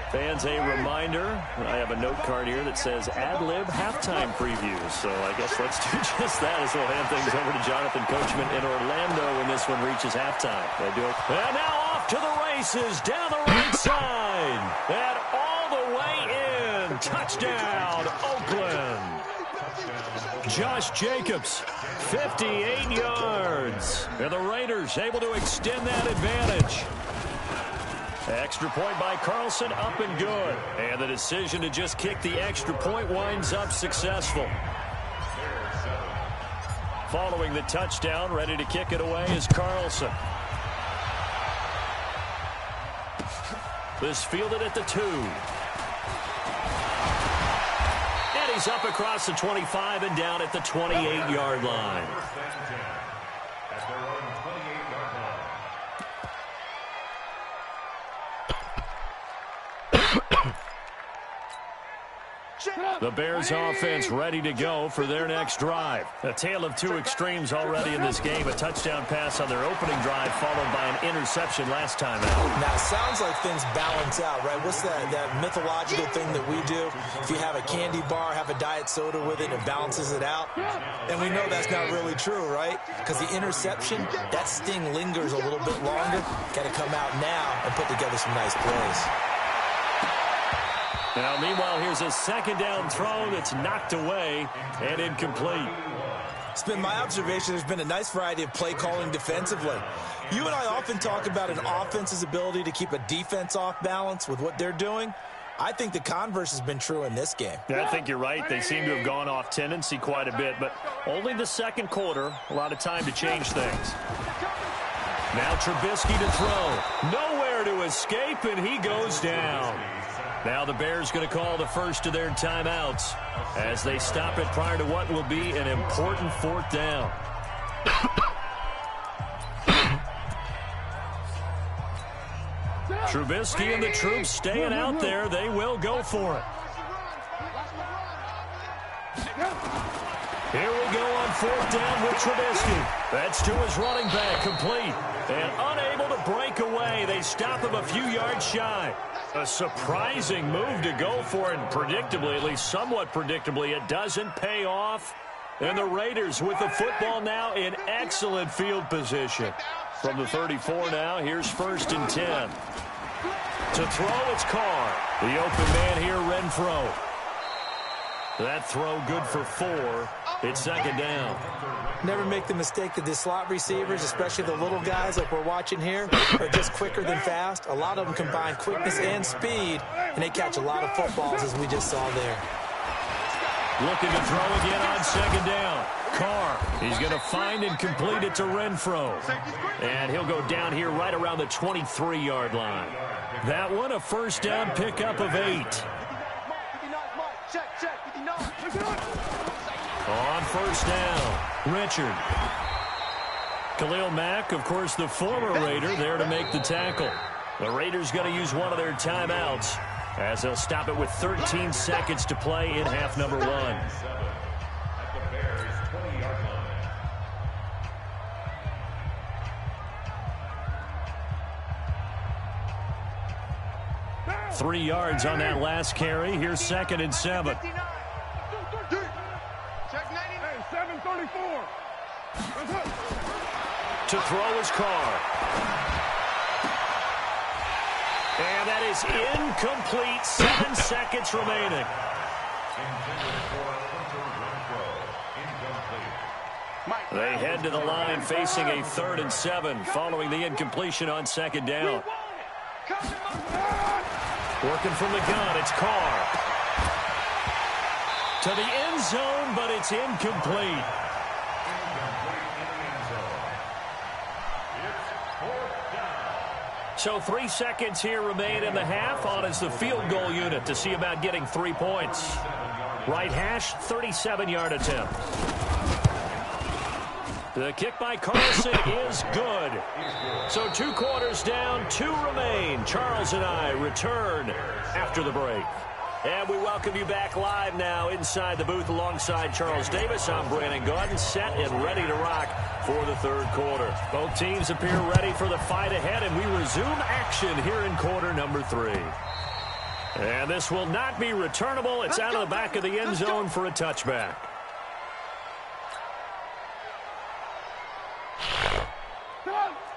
Fans, a reminder, I have a note card here that says ad-lib halftime previews. So I guess let's do just that as we'll hand things over to Jonathan Coachman in Orlando when this one reaches halftime. They do it. And now off to the races down the right side. And all the way in. Touchdown, Oakland. Josh Jacobs, 58 yards. And the Raiders able to extend that advantage. Extra point by Carlson, up and good. And the decision to just kick the extra point winds up successful. Following the touchdown, ready to kick it away is Carlson. This fielded at the 2. And he's up across the 25 and down at the 28-yard line. The Bears offense ready to go for their next drive. A tale of two extremes already in this game. A touchdown pass on their opening drive followed by an interception last time out. Now, it sounds like things balance out, right? What's that mythological thing that we do? If you have a candy bar, have a diet soda with it, it balances it out. And we know that's not really true, right? Because the interception, that sting lingers a little bit longer. Got to come out now and put together some nice plays. Now, meanwhile, here's a second down throw that's knocked away and incomplete. It's been my observation there's been a nice variety of play calling defensively. You and I often talk about an offense's ability to keep a defense off balance with what they're doing. I think the converse has been true in this game. Yeah, I think you're right. They seem to have gone off tendency quite a bit, but only the second quarter, a lot of time to change things. Now Trubisky to throw. Nowhere to escape, and he goes down. Now the Bears going to call the first of their timeouts as they stop it prior to what will be an important fourth down. Trubisky and the troops staying out there. They will go for it. Here we go on fourth down with Trubisky. That's to his running back, complete. And unable to break away. They stop him a few yards shy. A surprising move to go for it, and predictably, at least somewhat predictably, it doesn't pay off. And the Raiders with the football now in excellent field position. From the 34 now, here's 1st and 10. To throw, it's Carr. The open man here, Renfro. That throw good for 4. It's second down. Never make the mistake that the slot receivers, especially the little guys like we're watching here, are just quicker than fast. A lot of them combine quickness and speed, and they catch a lot of footballs, as we just saw there. Looking to throw again on second down. Carr, he's going to find and complete it to Renfro. And he'll go down here right around the 23-yard line. That one, a first down pickup of 8. On first down, Richard. Khalil Mack, of course, the former Raider, there to make the tackle. The Raiders going to use one of their timeouts as they'll stop it with 13 seconds to play in half number 1. At the Bears' 20-yard line. 3 yards on that last carry. Here's 2nd and 7. To throw is Carr. And that is incomplete. 7 seconds remaining. They head to the line facing a 3rd and 7 following the incompletion on second down. Working from the gun, it's Carr. To the end zone, but it's incomplete. So 3 seconds here remain in the half. On is the field goal unit to see about getting 3 points. Right hash, 37-yard attempt. The kick by Carlson is good. So 2 quarters down, 2 remain. Charles and I return after the break. And we welcome you back live now inside the booth alongside Charles Davis. I'm Brandon Gaudin, set and ready to rock for the 3rd quarter. Both teams appear ready for the fight ahead, and we resume action here in quarter number 3. And this will not be returnable. It's out of the back of the end zone for a touchback.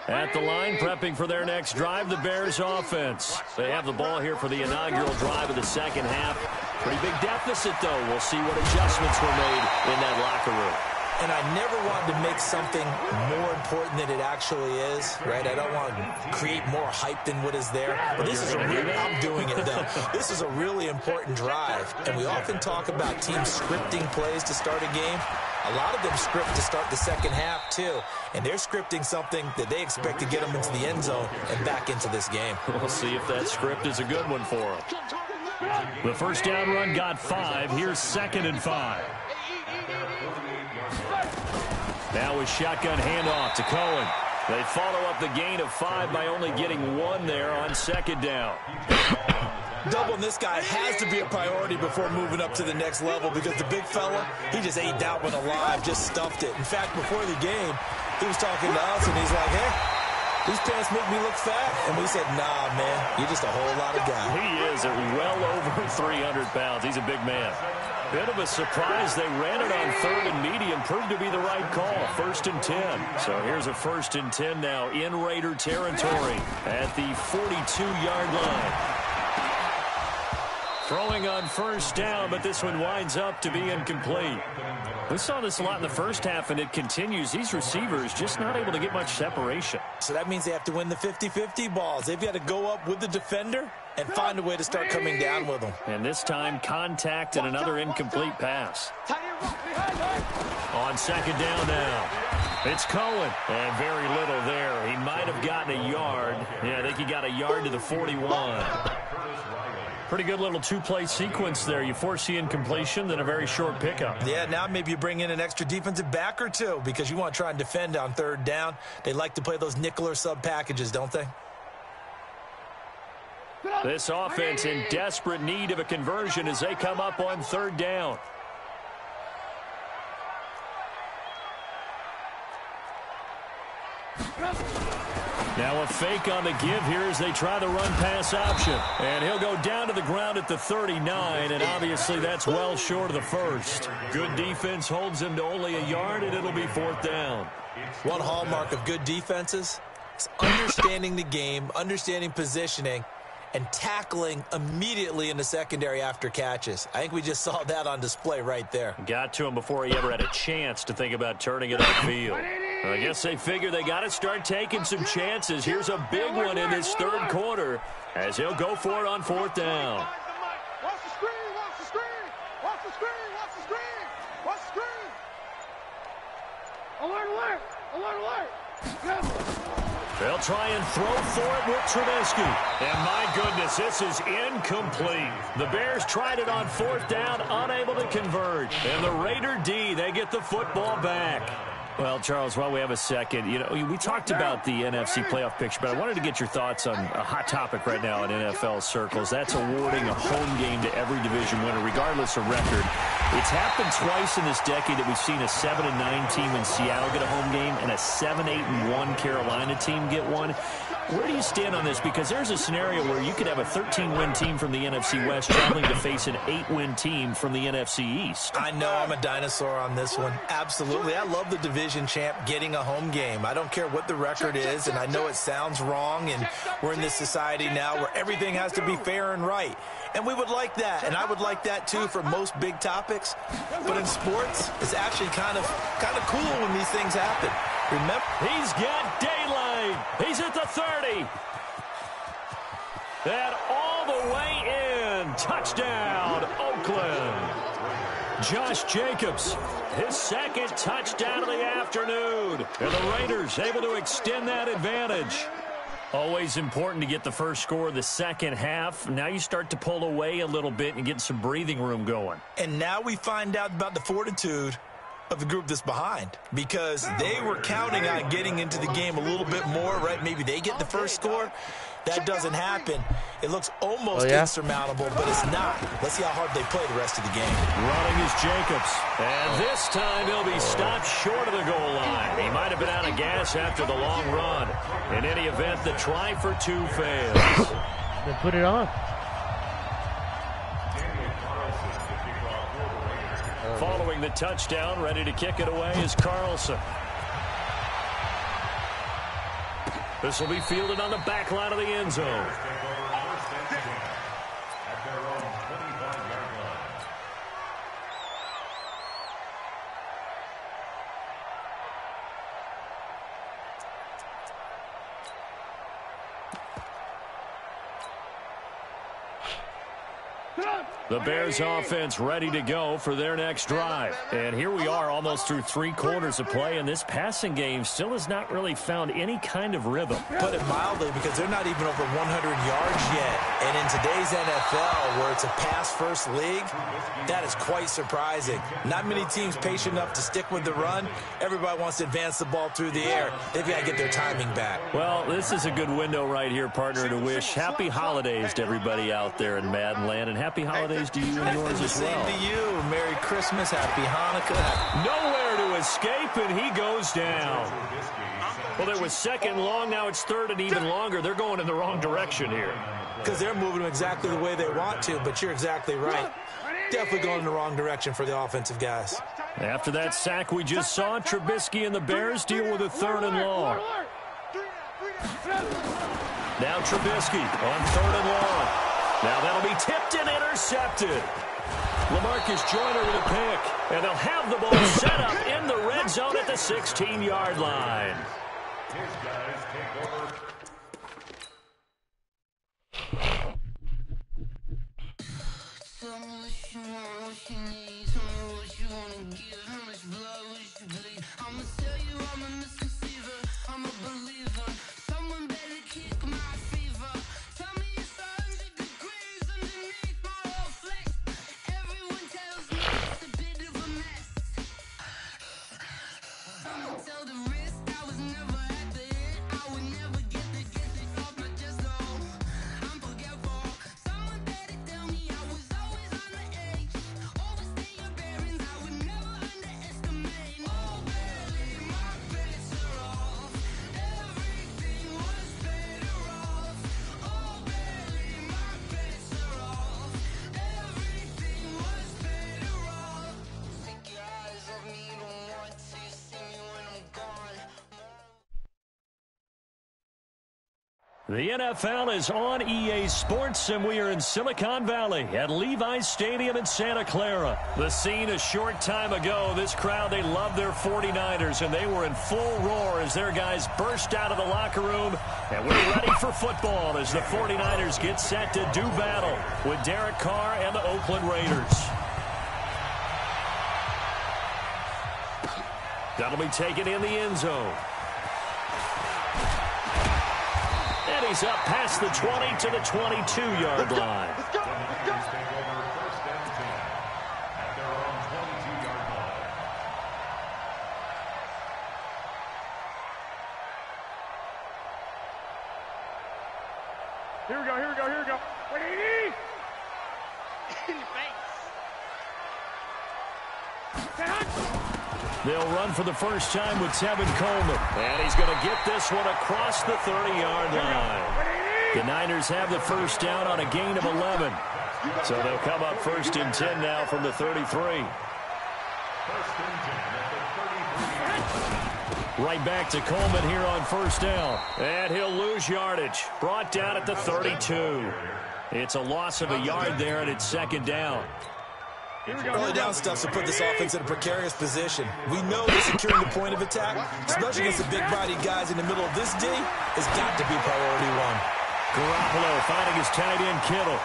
At the line, prepping for their next drive, the Bears offense. They have the ball here for the inaugural drive of the second half. Pretty big deficit, though. We'll see what adjustments were made in that locker room. And I never wanted to make something more important than it actually is, right? I don't want to create more hype than what is there. But this is I'm doing it, though. This is a really important drive. And we often talk about teams scripting plays to start a game. A lot of them script to start the second half, too. And they're scripting something that they expect to get them into the end zone and back into this game. We'll see if that script is a good one for them. The first down run got 5. Here's 2nd and 5. Now with shotgun handoff to Cohen. They follow up the gain of 5 by only getting 1 there on second down. Doubling this guy has to be a priority before moving up to the next level because the big fella, he just ate that one alive, just stuffed it. In fact, before the game, he was talking to us, and he's like, hey, these pants make me look fat. And we said, nah, man, you're just a whole lot of guy. He is at well over 300 pounds. He's a big man. Bit of a surprise. They ran it on 3rd and medium. Proved to be the right call. 1st and 10. So here's a 1st and 10 now in Raider territory at the 42-yard line. Throwing on 1st down, but this one winds up to be incomplete. We saw this a lot in the first half, and it continues. These receivers just not able to get much separation. So that means they have to win the 50-50 balls. They've got to go up with the defender and find a way to start coming down with them. And this time, contact and another incomplete pass. On 2nd down now, it's Cohen. And very little there. He might have gotten a yard. Yeah, I think he got a yard to the 41. Pretty good little two-play sequence there. You force the incompletion, then a very short pickup. Yeah, now maybe you bring in an extra defensive back or two because you want to try and defend on 3rd down. They like to play those nickel or sub packages, don't they? This offense in desperate need of a conversion as they come up on 3rd down. Now a fake on the give here as they try the run-pass option. And he'll go down to the ground at the 39, and obviously that's well short of the 1st. Good defense holds him to only a yard, and it'll be 4th down. One hallmark of good defenses is understanding the game, understanding positioning, and tackling immediately in the secondary after catches. I think we just saw that on display right there. Got to him before he ever had a chance to think about turning it upfield. I guess they figure they got to start taking some chances. Here's a big one in this 3rd quarter as he'll go for it on 4th down. Watch the screen, watch the screen, watch the screen, watch the screen, watch the screen. Alert, alert, alert, alert. They'll try and throw for it with Trubisky. And my goodness, this is incomplete. The Bears tried it on 4th down, unable to convert. And the Raider D, they get the football back. Well, Charles, while we have a second, we talked about the NFC playoff picture, but I wanted to get your thoughts on a hot topic right now in NFL circles. That's awarding a home game to every division winner, regardless of record. It's happened twice in this decade that we've seen a 7-9 team in Seattle get a home game and a 7-8-1 Carolina team get one. Where do you stand on this? Because there's a scenario where you could have a 13-win team from the NFC West traveling to face an 8-win team from the NFC East. I know I'm a dinosaur on this one. Absolutely. I love the division champ getting a home game. I don't care what the record is, and I know it sounds wrong, and we're in this society now where everything has to be fair and right. And we would like that, and I would like that too for most big topics. But in sports, it's actually kind of cool when these things happen. Remember, he's got daylight. He's at the 30. And all the way in. Touchdown, Oakland. Josh Jacobs, his 2nd touchdown of the afternoon. And the Raiders able to extend that advantage. Always important to get the first score of the second half. Now you start to pull away a little bit and get some breathing room going. And now we find out about the fortitude of the group that's behind, because they were counting on getting into the game a little bit more, right? Maybe they get the first score. That doesn't happen. It looks almost insurmountable, but it's not. Let's see how hard they play the rest of the game. Running is Jacobs. And this time he'll be stopped short of the goal line. He might have been out of gas after the long run. In any event, the try for 2 fails. Then put it on. Following the touchdown, ready to kick it away is Carlson. This will be fielded on the back line of the end zone. The Bears offense ready to go for their next drive. And here we are almost through 3 quarters of play, and this passing game still has not really found any kind of rhythm. Put it mildly, because they're not even over 100 yards yet. And in today's NFL, where it's a pass-first league, that is quite surprising. Not many teams patient enough to stick with the run. Everybody wants to advance the ball through the air. They've got to get their timing back. Well, this is a good window right here, partner, to wish happy holidays to everybody out there in Madden Land, and happy holidays to you and yours as well. Same to you. Merry Christmas, Happy Hanukkah. Nowhere to escape, and he goes down. Well, there was second long. Now it's third and even longer. They're going in the wrong direction here. Because they're moving them exactly the way they want to, but you're exactly right. Definitely going in the wrong direction for the offensive guys. After that sack we just saw, Trubisky and the Bears deal with a third and long. Now Trubisky on third and long. Now that'll be tipped and intercepted. LaMarcus Joyner with a pick. And they'll have the ball set up in the red zone at the 16-yard line. His guys take over. Tell me what you want, what you need. Tell me what you wanna give. How much blood would you bleed? I'ma tell you I'm a misconceiver. I'm a believer. Someone better kick my fever. Tell me it's 100 degrees underneath my whole flesh. Everyone tells me it's a bit of a mess. I'ma tell the risk I was never at the end. I would never get the off my chest, no. I'm forgetful. Someone better tell me I was always on the edge. Overstay your bearings, I would never underestimate. Oh, barely, my bets are off. Everything was better off. Oh, barely, my bets are off. Everything was better off. Take your eyes off me, don't want to see me when I'm gone. The NFL is on EA Sports, and we are in Silicon Valley at Levi's Stadium in Santa Clara. The scene a short time ago, this crowd, they love their 49ers, and they were in full roar as their guys burst out of the locker room. And we're ready for football as the 49ers get set to do battle with Derek Carr and the Oakland Raiders. That'll be taken in the end zone. And he's up past the 20 to the 22-yard line. The Bears take over first and 10 at their own 22-yard line. Here we go, here we go, here we go. Wait, in your face. They'll run for the first time with Tevin Coleman. And he's going to get this one across the 30-yard line. The Niners have the first down on a gain of 11. So they'll come up first and 10 now from the 33. First and 10 at the 33. Right back to Coleman here on first down. And he'll lose yardage. Brought down at the 32. It's a loss of a yard there, and it's second down. Early down stuff to put this offense in a precarious position. We know that securing the point of attack, especially against the big-bodied guys in the middle of this D, has got to be priority one. Garoppolo finding his tight end, Kittle.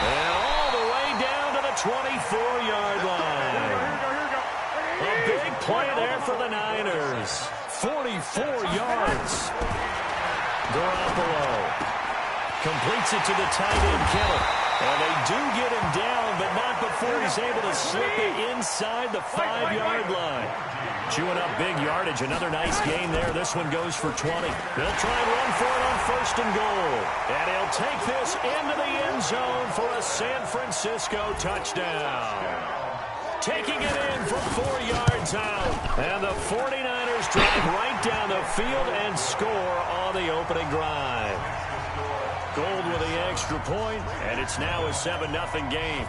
And all the way down to the 24-yard line. A big play there for the Niners. 44 yards. Garoppolo completes it to the tight end, Kittle. And they do get him down, but not before he's able to slip it inside the 5-yard line. Chewing up big yardage. Another nice gain there. This one goes for 20. They'll try and run for it on first and goal. And he'll take this into the end zone for a San Francisco touchdown. Taking it in from 4 yards out. And the 49ers drive right down the field and score on the opening drive. Gold with the extra point, and it's now a 7-0 game.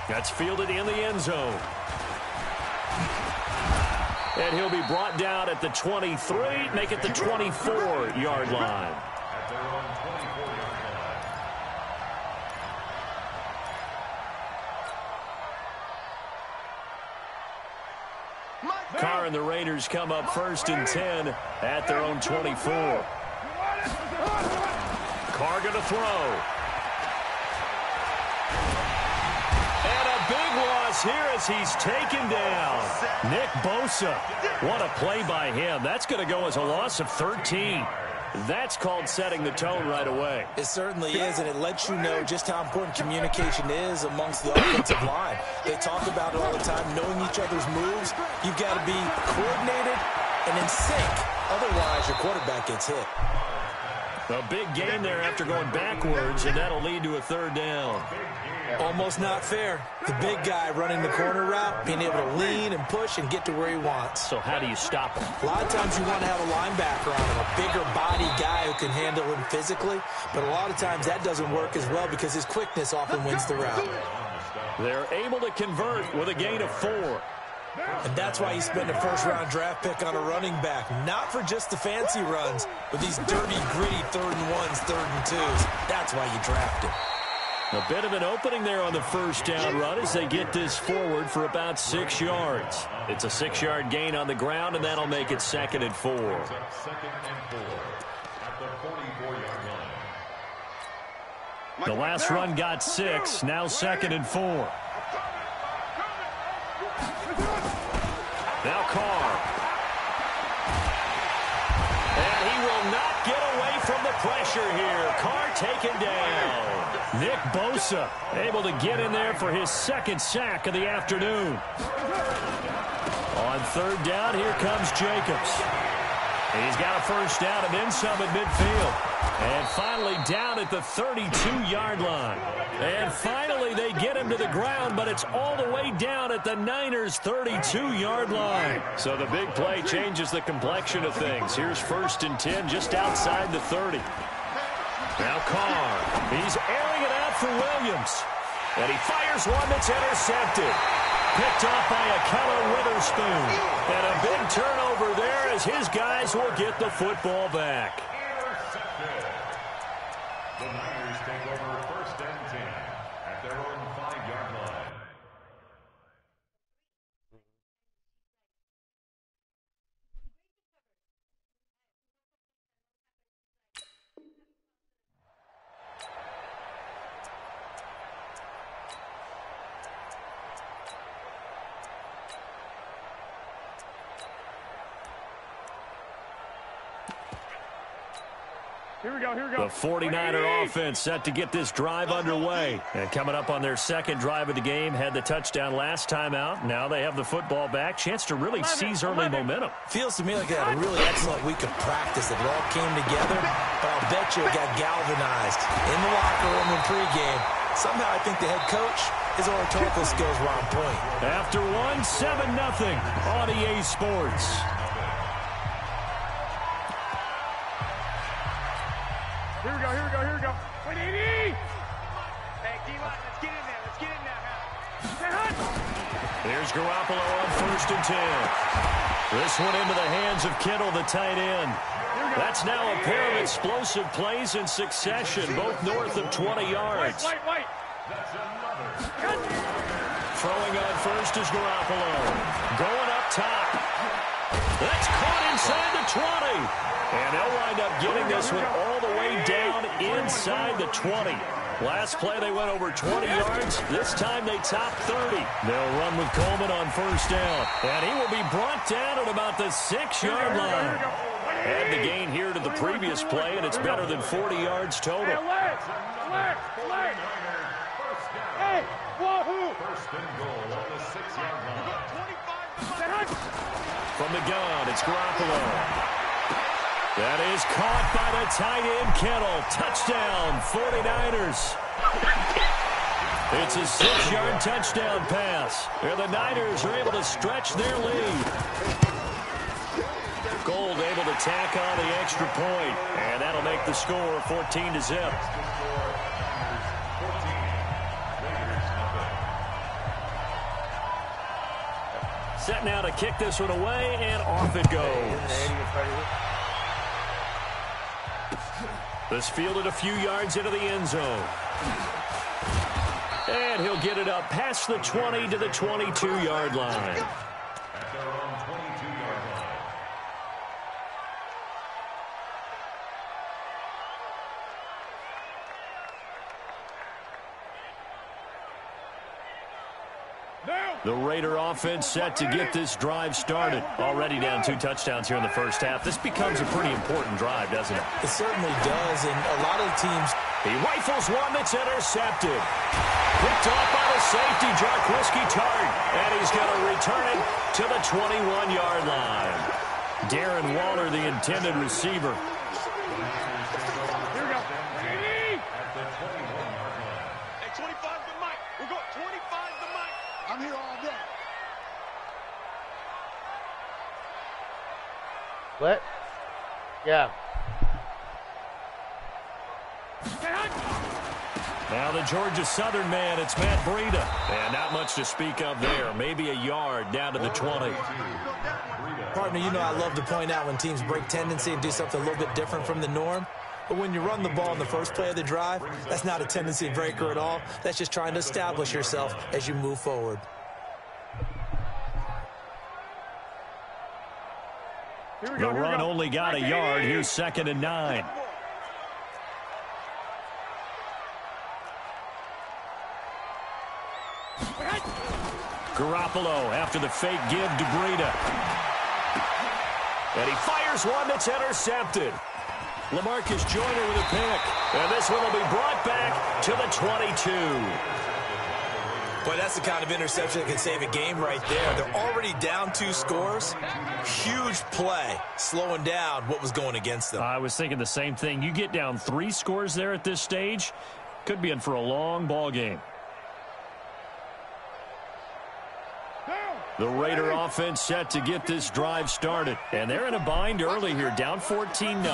That's fielded in the end zone. And he'll be brought down at the 23, make it the 24-yard line. At their own 24-yard line. Carr and the Raiders come up first and 10 at their own 24. Carr going to throw. And a big loss here as he's taken down. Nick Bosa. What a play by him. That's going to go as a loss of 13. That's called setting the tone right away. It certainly is, and it lets you know just how important communication is amongst the offensive line. They talk about it all the time, knowing each other's moves. You've got to be coordinated and in sync. Otherwise, your quarterback gets hit. A big gain there after going backwards, and that'll lead to a third down. Almost not fair. The big guy running the corner route, being able to lean and push and get to where he wants. So how do you stop him? A lot of times you want to have a linebacker on him, a bigger body guy who can handle him physically. But a lot of times that doesn't work as well because his quickness often wins the route. They're able to convert with a gain of 4. And that's why you spend a first-round draft pick on a running back. Not for just the fancy runs, but these dirty, gritty 3rd and 1s, 3rd and 2s. That's why you draft him. A bit of an opening there on the first down run as they get this forward for about 6 yards. It's a 6-yard gain on the ground, and that'll make it 2nd and 4. Second and 4 at the 44-yard line. The last run got 6, now 2nd and 4. Now Carr. And he will not get away from the pressure here. Carr taken down. Nick Bosa able to get in there for his 2nd sack of the afternoon. On 3rd down, here comes Jacobs. He's got a first down and then some at midfield. And finally down at the 32-yard line. And finally they get him to the ground, but it's all the way down at the Niners' 32-yard line. So the big play changes the complexion of things. Here's 1st and 10 just outside the 30. Now Carr. He's airing it out for Williams. And he fires one that's intercepted. Picked off by Ahkello Witherspoon. And a big turnover there as his guys will get the football back. The Niners take over 1st and 10 at their own 5-yard line. Here we go, here we go. The 49er offense set to get this drive underway. And coming up on their 2nd drive of the game, had the touchdown last time out. Now they have the football back. Chance to really seize early momentum. Feels to me like they had a really excellent week of practice. It all came together, but I'll bet you it got galvanized in the locker room in pregame. Somehow I think the head coach, his oratorical skills were on point. After one, 7-0 on EA Sports. Here we go, here we go, here we go. Wait, Edie! Hey, D-line, let's get in there. Let's get in there. Here's Garoppolo on 1st and 10. This one into the hands of Kittle, the tight end. That's now a pair of explosive plays in succession, both north of 20 yards. Wait. Throwing on 1st is Garoppolo. Going up top. That's caught inside the 20. And they'll wind up getting this one all the way down inside the 20. Last play they went over 20 yards. This time they top 30. They'll run with Coleman on 1st down. And he will be brought down at about the 6-yard line. Add the gain here to the previous play, and it's better than 40 yards total. Hey, wahoo! 1st and goal on the 6-yard line. From the gun, it's Garoppolo. That is caught by the tight end, Kittle. Touchdown, 49ers. It's a 6-yard touchdown pass. And the Niners are able to stretch their lead. Gold able to tack on the extra point. And that'll make the score 14-0. Set now to kick this one away, and off it goes. This fielded a few yards into the end zone. And he'll get it up past the 20 to the 22-yard line. At their own 22-yard line. The Raider offense set to get this drive started. Already down 2 touchdowns here in the first half. This becomes a pretty important drive, doesn't it? It certainly does, and a lot of the teams... He rifles one that's intercepted. Picked off by the safety, Jarquiski Tartt. And he's going to return it to the 21-yard line. Darren Waller, the intended receiver. Here we go. Hey, 25 to Mike. We got 25 to Mike. I'm here all day. What? Yeah. Now the Georgia Southern man, it's Matt Breida. And not much to speak of there. Maybe a yard down to the 20. Partner, you know I love to point out when teams break tendency and do something a little bit different from the norm. But when you run the ball in the first play of the drive, that's not a tendency breaker at all. That's just trying to establish yourself as you move forward. The run only got a yard. Here's 2nd and 9. Garoppolo after the fake give to Breida. And he fires one that's intercepted. LaMarcus Joyner with a pick. And this one will be brought back to the 22. Boy, that's the kind of interception that can save a game right there. They're already down 2 scores. Huge play, slowing down what was going against them. I was thinking the same thing. You get down 3 scores there at this stage, could be in for a long ball game. The Raider offense set to get this drive started. And they're in a bind early here, down 14-0.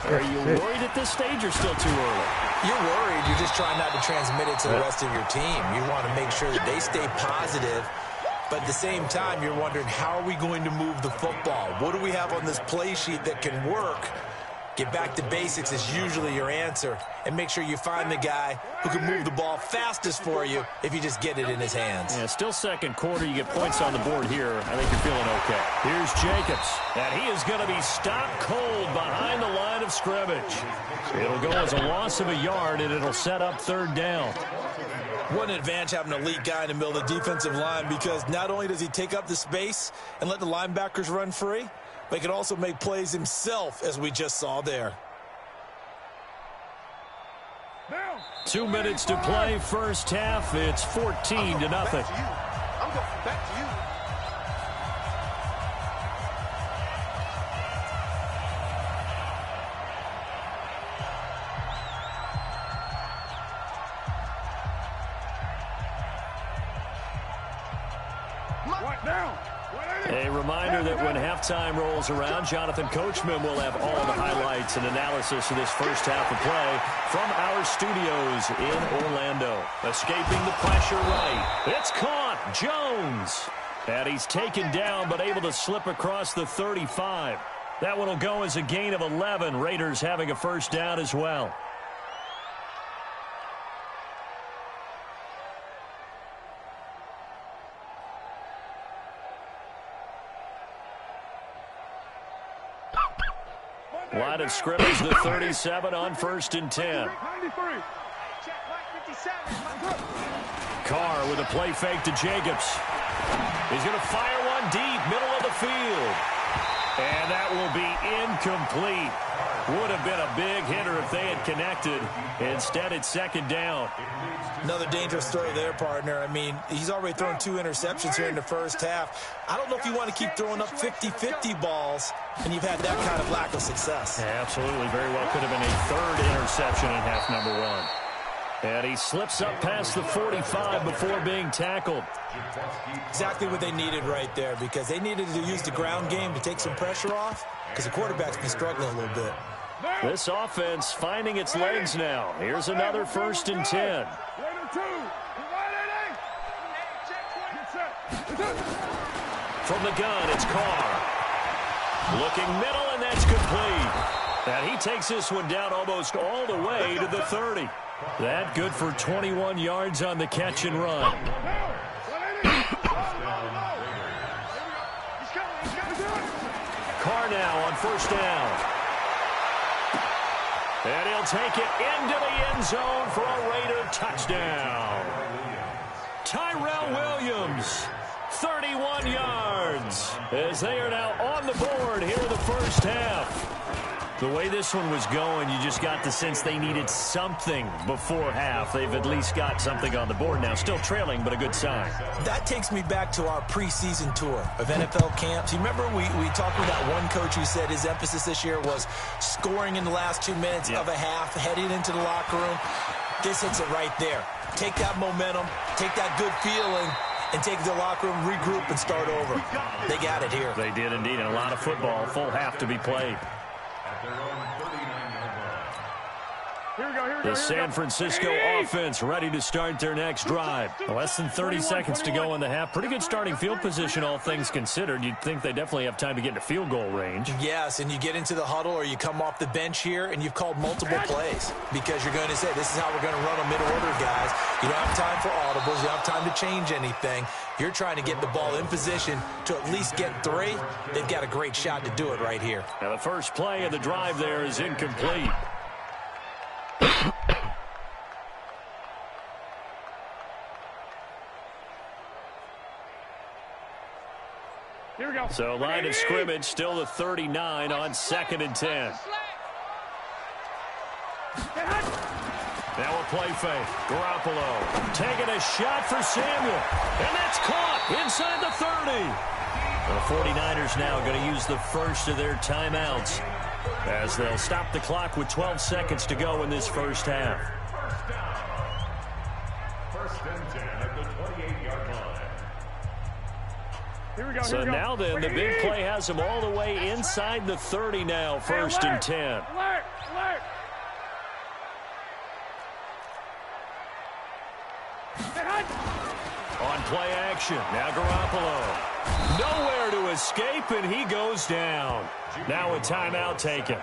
Are you worried at this stage or still too early? You're worried. You're just trying not to transmit it to the rest of your team. You want to make sure that they stay positive. But at the same time, you're wondering, how are we going to move the football? What do we have on this play sheet that can work? Get back to basics is usually your answer. And make sure you find the guy who can move the ball fastest for you if you just get it in his hands. Yeah, still second quarter. You get points on the board here. I think you're feeling okay. Here's Jacobs. And he is going to be stopped cold behind the line of scrimmage. It'll go as a loss of a yard, and it'll set up 3rd down. What an advantage having an elite guy in the middle of the defensive line, because not only does he take up the space and let the linebackers run free, but he can also make plays himself, as we just saw there. 2 minutes to play, first half. It's 14-0. I'm going back to you. A reminder that when halftime rolls around, Jonathan Coachman will have all the highlights and analysis of this first half of play from our studios in Orlando. Escaping the pressure right. It's caught. Jones. And he's taken down but able to slip across the 35. That one will go as a gain of 11. Raiders having a first down as well. Line of scrimmage, the 37 on 1st and 10. Carr with a play fake to Jacobs. He's going to fire one deep, middle of the field. And that will be incomplete. Would have been a big hitter if they had connected. Instead, it's 2nd down. Another dangerous throw there, partner. I mean, he's already thrown 2 interceptions here in the first half. I don't know if you want to keep throwing up 50-50 balls, and you've had that kind of lack of success. Yeah, absolutely. Very well could have been a 3rd interception in half number 1. And he slips up past the 45 before being tackled. Exactly what they needed right there, because they needed to use the ground game to take some pressure off, because the quarterback's been struggling a little bit. This offense finding its legs now. Here's another 1st and 10. From the gun, it's Carr. Looking middle, and that's complete. And he takes this one down almost all the way to the 30. That good for 21 yards on the catch and run. Carr now on 1st down. And he'll take it into the end zone for a Raider touchdown. Tyrell Williams, 31 yards, as they are now on the board here in the first half. The way this one was going, you just got the sense they needed something before half. They've at least got something on the board now. Still trailing, but a good sign. That takes me back to our preseason tour of NFL camps. You remember we talked with that one coach who said his emphasis this year was scoring in the last 2 minutes of a half, heading into the locker room. This hits it right there. Take that momentum, take that good feeling, and take the locker room, regroup, and start over. They got it here. They did indeed, and a lot of football, full half to be played. The San Francisco offense ready to start their next drive. Less than 30 seconds to go in the half. Pretty good starting field position, all things considered. You'd think they definitely have time to get into field goal range. Yes, and you get into the huddle or you come off the bench here and you've called multiple plays because you're going to say, this is how we're going to run a mid-order, guys. You don't have time for audibles. You don't have time to change anything. You're trying to get the ball in position to at least get 3. They've got a great shot to do it right here. Now the first play of the drive there is incomplete. Here we go. So line of scrimmage still the 39 on 2nd and 10. Now a play fake. Garoppolo taking a shot for Samuel. And that's caught inside the 30. The 49ers now going to use the first of their timeouts as they'll stop the clock with 12 seconds to go in this first half. First and 10 at the 28-yard line. Here we go. So now then, the big play has them all the way inside the 30 now, 1st and 10. Alert! Alert! On play action, now Garoppolo. Nowhere to escape, and he goes down. Now a timeout taken.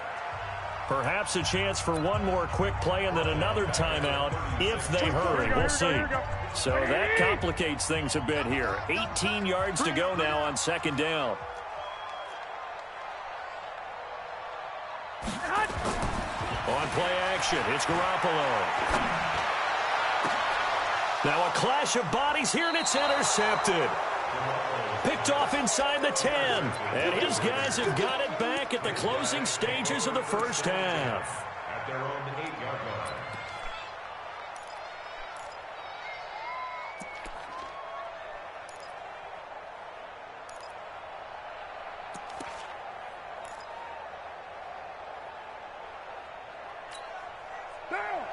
Perhaps a chance for one more quick play and then another timeout if they hurry. We'll see. So that complicates things a bit here. 18 yards to go now on 2nd down. On play action, it's Garoppolo. Now a clash of bodies here, and it's intercepted. Picked off inside the 10. And his guys have got it back at the closing stages of the first half. At their own 8-yard line.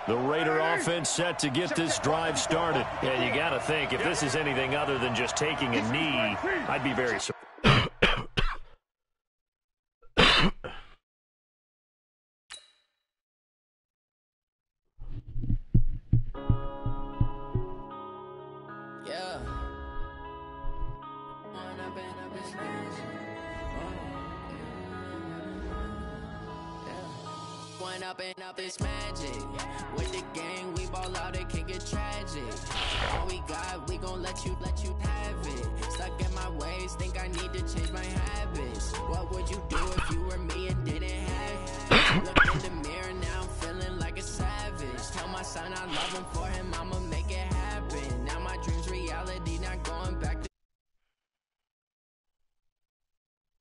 The Raider offense set to get this drive started. And you got to think, if this is anything other than just taking a knee, I'd be very surprised. Up this magic with the gang, we ball out, it can get tragic. All we got, we gon' let you have it. Stuck in my ways, think I need to change my habits. What would you do if you were me and didn't have it? Look in the mirror, now I'm feeling like a savage. Tell my son I love him for